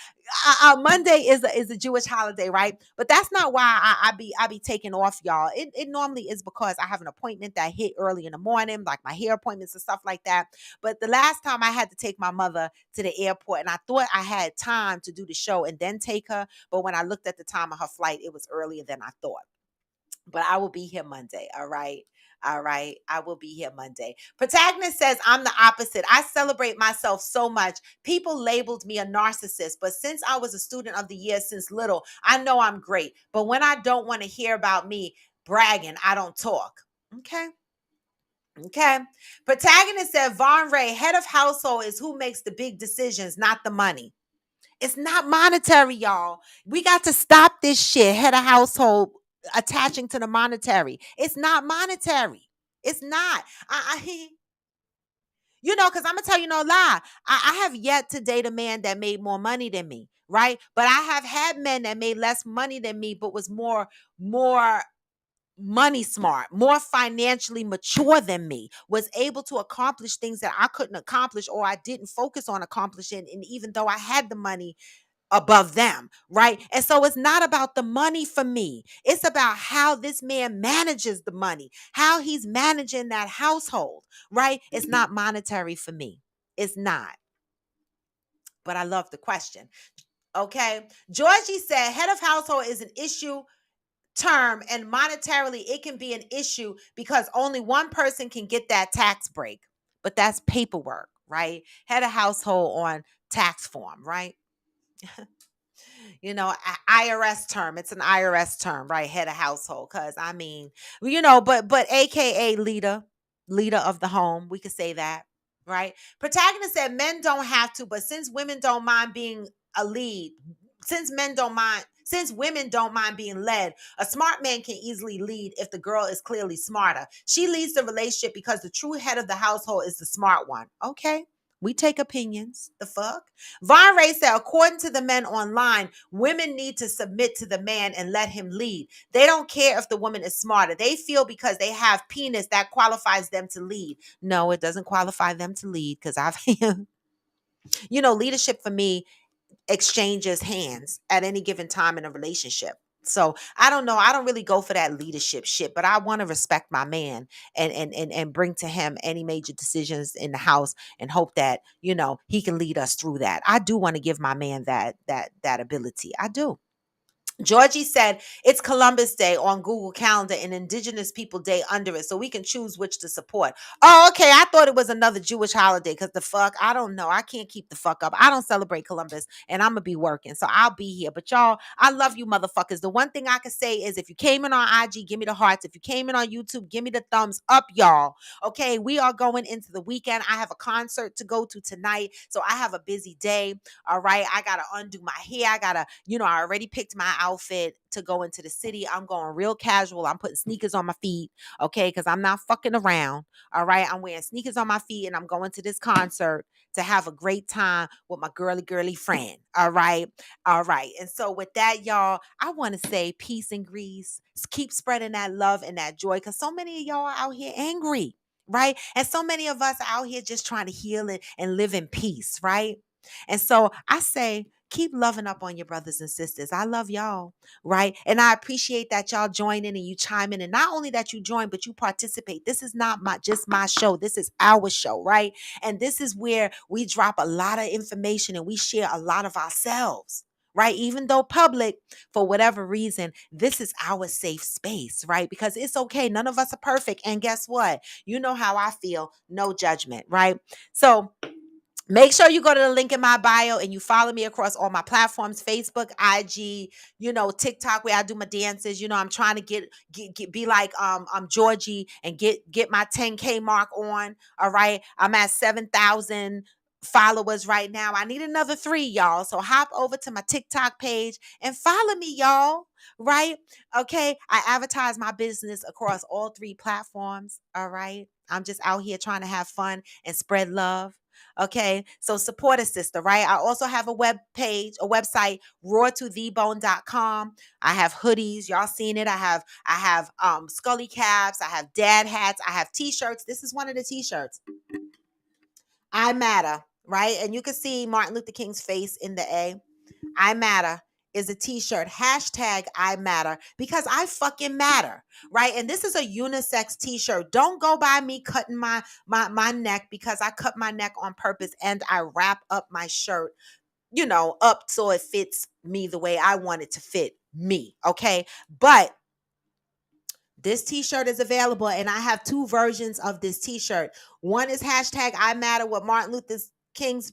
Monday is a Jewish holiday, right? But that's not why I be taking off, y'all. It normally is because I have an appointment that hit early in the morning, like my hair appointments and stuff like that. But the last time I had to take my mother to the airport, and I thought I had time to do the show and then take her. But when I looked at the time of her flight, it was earlier than I thought. But I will be here Monday. All right. All right. I will be here Monday. Protagonist says, I'm the opposite. I celebrate myself so much. People labeled me a narcissist, but since I was a student of the year since little, I know I'm great. But when I don't want to hear about me bragging, I don't talk. Okay. Okay. Protagonist said, Von Ray, head of household is who makes the big decisions, not the money. It's not monetary, y'all. We got to stop this shit, head of household attaching to the monetary. It's not monetary. It's not. Because I'm gonna tell you no lie. I have yet to date a man that made more money than me, right? But I have had men that made less money than me, but was more money smart, more financially mature than me, was able to accomplish things that I couldn't accomplish or I didn't focus on accomplishing. And even though I had the money, above them, right? And so it's not about the money for me. It's about how this man manages the money, how he's managing that household, right? It's not monetary for me. It's not. But I love the question. Okay. Georgie said head of household is an issue term, and monetarily it can be an issue because only one person can get that tax break. But that's paperwork, right? Head of household on tax form, right? IRS term. It's an IRS term, right? Head of household. Cause I mean, but AKA leader of the home. We could say that, right? Protagonist said men don't have to, but since women don't mind being a lead, since women don't mind being led, a smart man can easily lead if the girl is clearly smarter. She leads the relationship because the true head of the household is the smart one. Okay. We take opinions. The fuck? Von Ray said, according to the men online, women need to submit to the man and let him lead. They don't care if the woman is smarter. They feel because they have penis that qualifies them to lead. No, it doesn't qualify them to lead because leadership for me exchanges hands at any given time in a relationship. So I don't know. I don't really go for that leadership shit, but I want to respect my man and bring to him any major decisions in the house and hope that, he can lead us through that. I do want to give my man that ability. I do. Georgie said it's Columbus Day on Google Calendar and Indigenous People Day under it, so we can choose which to support. Oh, okay. I thought it was another Jewish holiday because the fuck, I don't know. I can't keep the fuck up. I don't celebrate Columbus and I'm going to be working, so I'll be here. But y'all, I love you motherfuckers. The one thing I can say is if you came in on IG, give me the hearts. If you came in on YouTube, give me the thumbs up, y'all. Okay, we are going into the weekend. I have a concert to go to tonight, so I have a busy day. All right, I got to undo my hair. I got to, I already picked my outfit to go into the city. I'm going real casual. I'm putting sneakers on my feet, okay? Because I'm not fucking around. All right. I'm wearing sneakers on my feet and I'm going to this concert to have a great time with my girly friend. All right. All right. And so with that, y'all, I want to say peace and grease. Keep spreading that love and that joy because so many of y'all are out here angry, right? And so many of us are out here just trying to heal it and live in peace, right? And so I say, keep loving up on your brothers and sisters. I love y'all, right? And I appreciate that y'all join in and you chime in. And not only that you join, but you participate. This is not just my show. This is our show, right? And this is where we drop a lot of information and we share a lot of ourselves. Right? Even though public, for whatever reason, this is our safe space, right? Because it's okay. None of us are perfect. And guess what? You know how I feel. No judgment, right? So make sure you go to the link in my bio and you follow me across all my platforms, Facebook, IG, TikTok, where I do my dances. I'm trying to be like I'm Georgie and get my 10K mark on. All right. I'm at 7,000 followers right now. I need another 3, y'all. So hop over to my TikTok page and follow me, y'all. Right? Okay. I advertise my business across all 3 platforms. All right. I'm just out here trying to have fun and spread love. Okay, so support a sister, right? I also have a website, rawtothebone.com. I have hoodies, y'all seen it. I have scully caps, I have dad hats, I have t-shirts. This is one of the t-shirts. I matter, right? And you can see Martin Luther King's face in the A. I matter is a t-shirt. Hashtag I matter because I fucking matter, right? And this is a unisex t-shirt. Don't go by me cutting my neck because I cut my neck on purpose and I wrap up my shirt, up so it fits me the way I want it to fit me, okay? But this t-shirt is available and I have 2 versions of this t-shirt. One is hashtag I matter with Martin Luther King's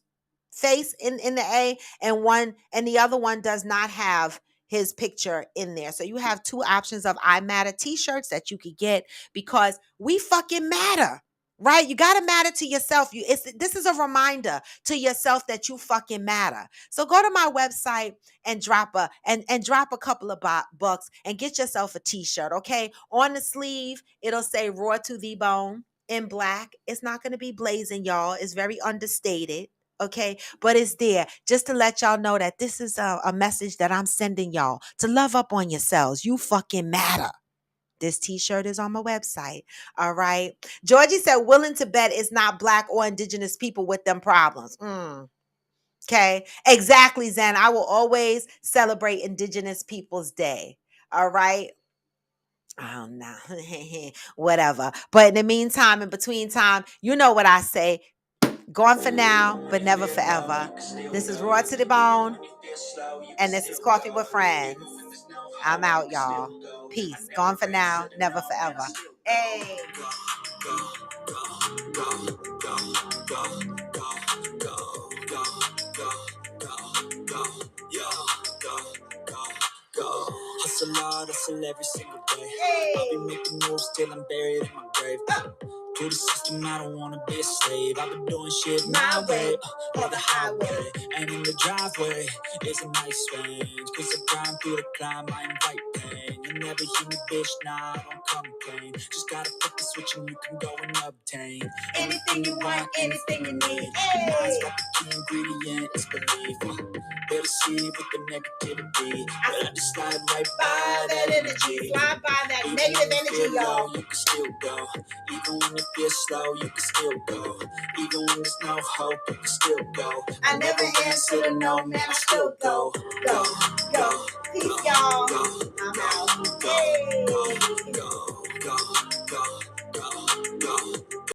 face in the A, and the other one does not have his picture in there. So you have 2 options of I matter t-shirts that you could get because we fucking matter. Right? You got to matter to yourself. This is a reminder to yourself that you fucking matter. So go to my website and drop a couple of bucks and get yourself a t-shirt, okay? On the sleeve, it'll say Raw to the Bone in black. It's not going to be blazing, y'all. It's very understated. Okay, but it's there just to let y'all know that this is a message that I'm sending y'all to love up on yourselves. You fucking matter. This t-shirt is on my website. All right. Georgie said, willing to bet it's not Black or Indigenous people with them problems. Okay. Exactly, Zen. I will always celebrate Indigenous Peoples Day. All right. Oh, no. Whatever. But in the meantime, in between time, you know what I say. Gone for now, but never forever. This is Raw to the Bone, and this is Coffee with Friends. I'm out, y'all. Peace. Gone for now, never forever. Hey. Hustle hard, hustle every single day. I'll be making moves till I'm buried in my grave. To the system, I don't wanna be a slave. I've been doing shit my way, or the highway. And in the driveway is a nice range. Cause I grind through the climb, I invite pain. You never hear me, bitch, nah, I don't complain. Just gotta flip the switch and you can go and obtain anything you want, anything you need. Your mind's got the key ingredient, it's belief. Better see with the negativity, but I just slide right by that energy. Slide by that negative energy, y'all. You can still go. Even when it feels slow, you can still go. Even when there's no hope, you can still go. I never answer to no, man, I still go. Go. Peace, y'all. I'm out. Hey.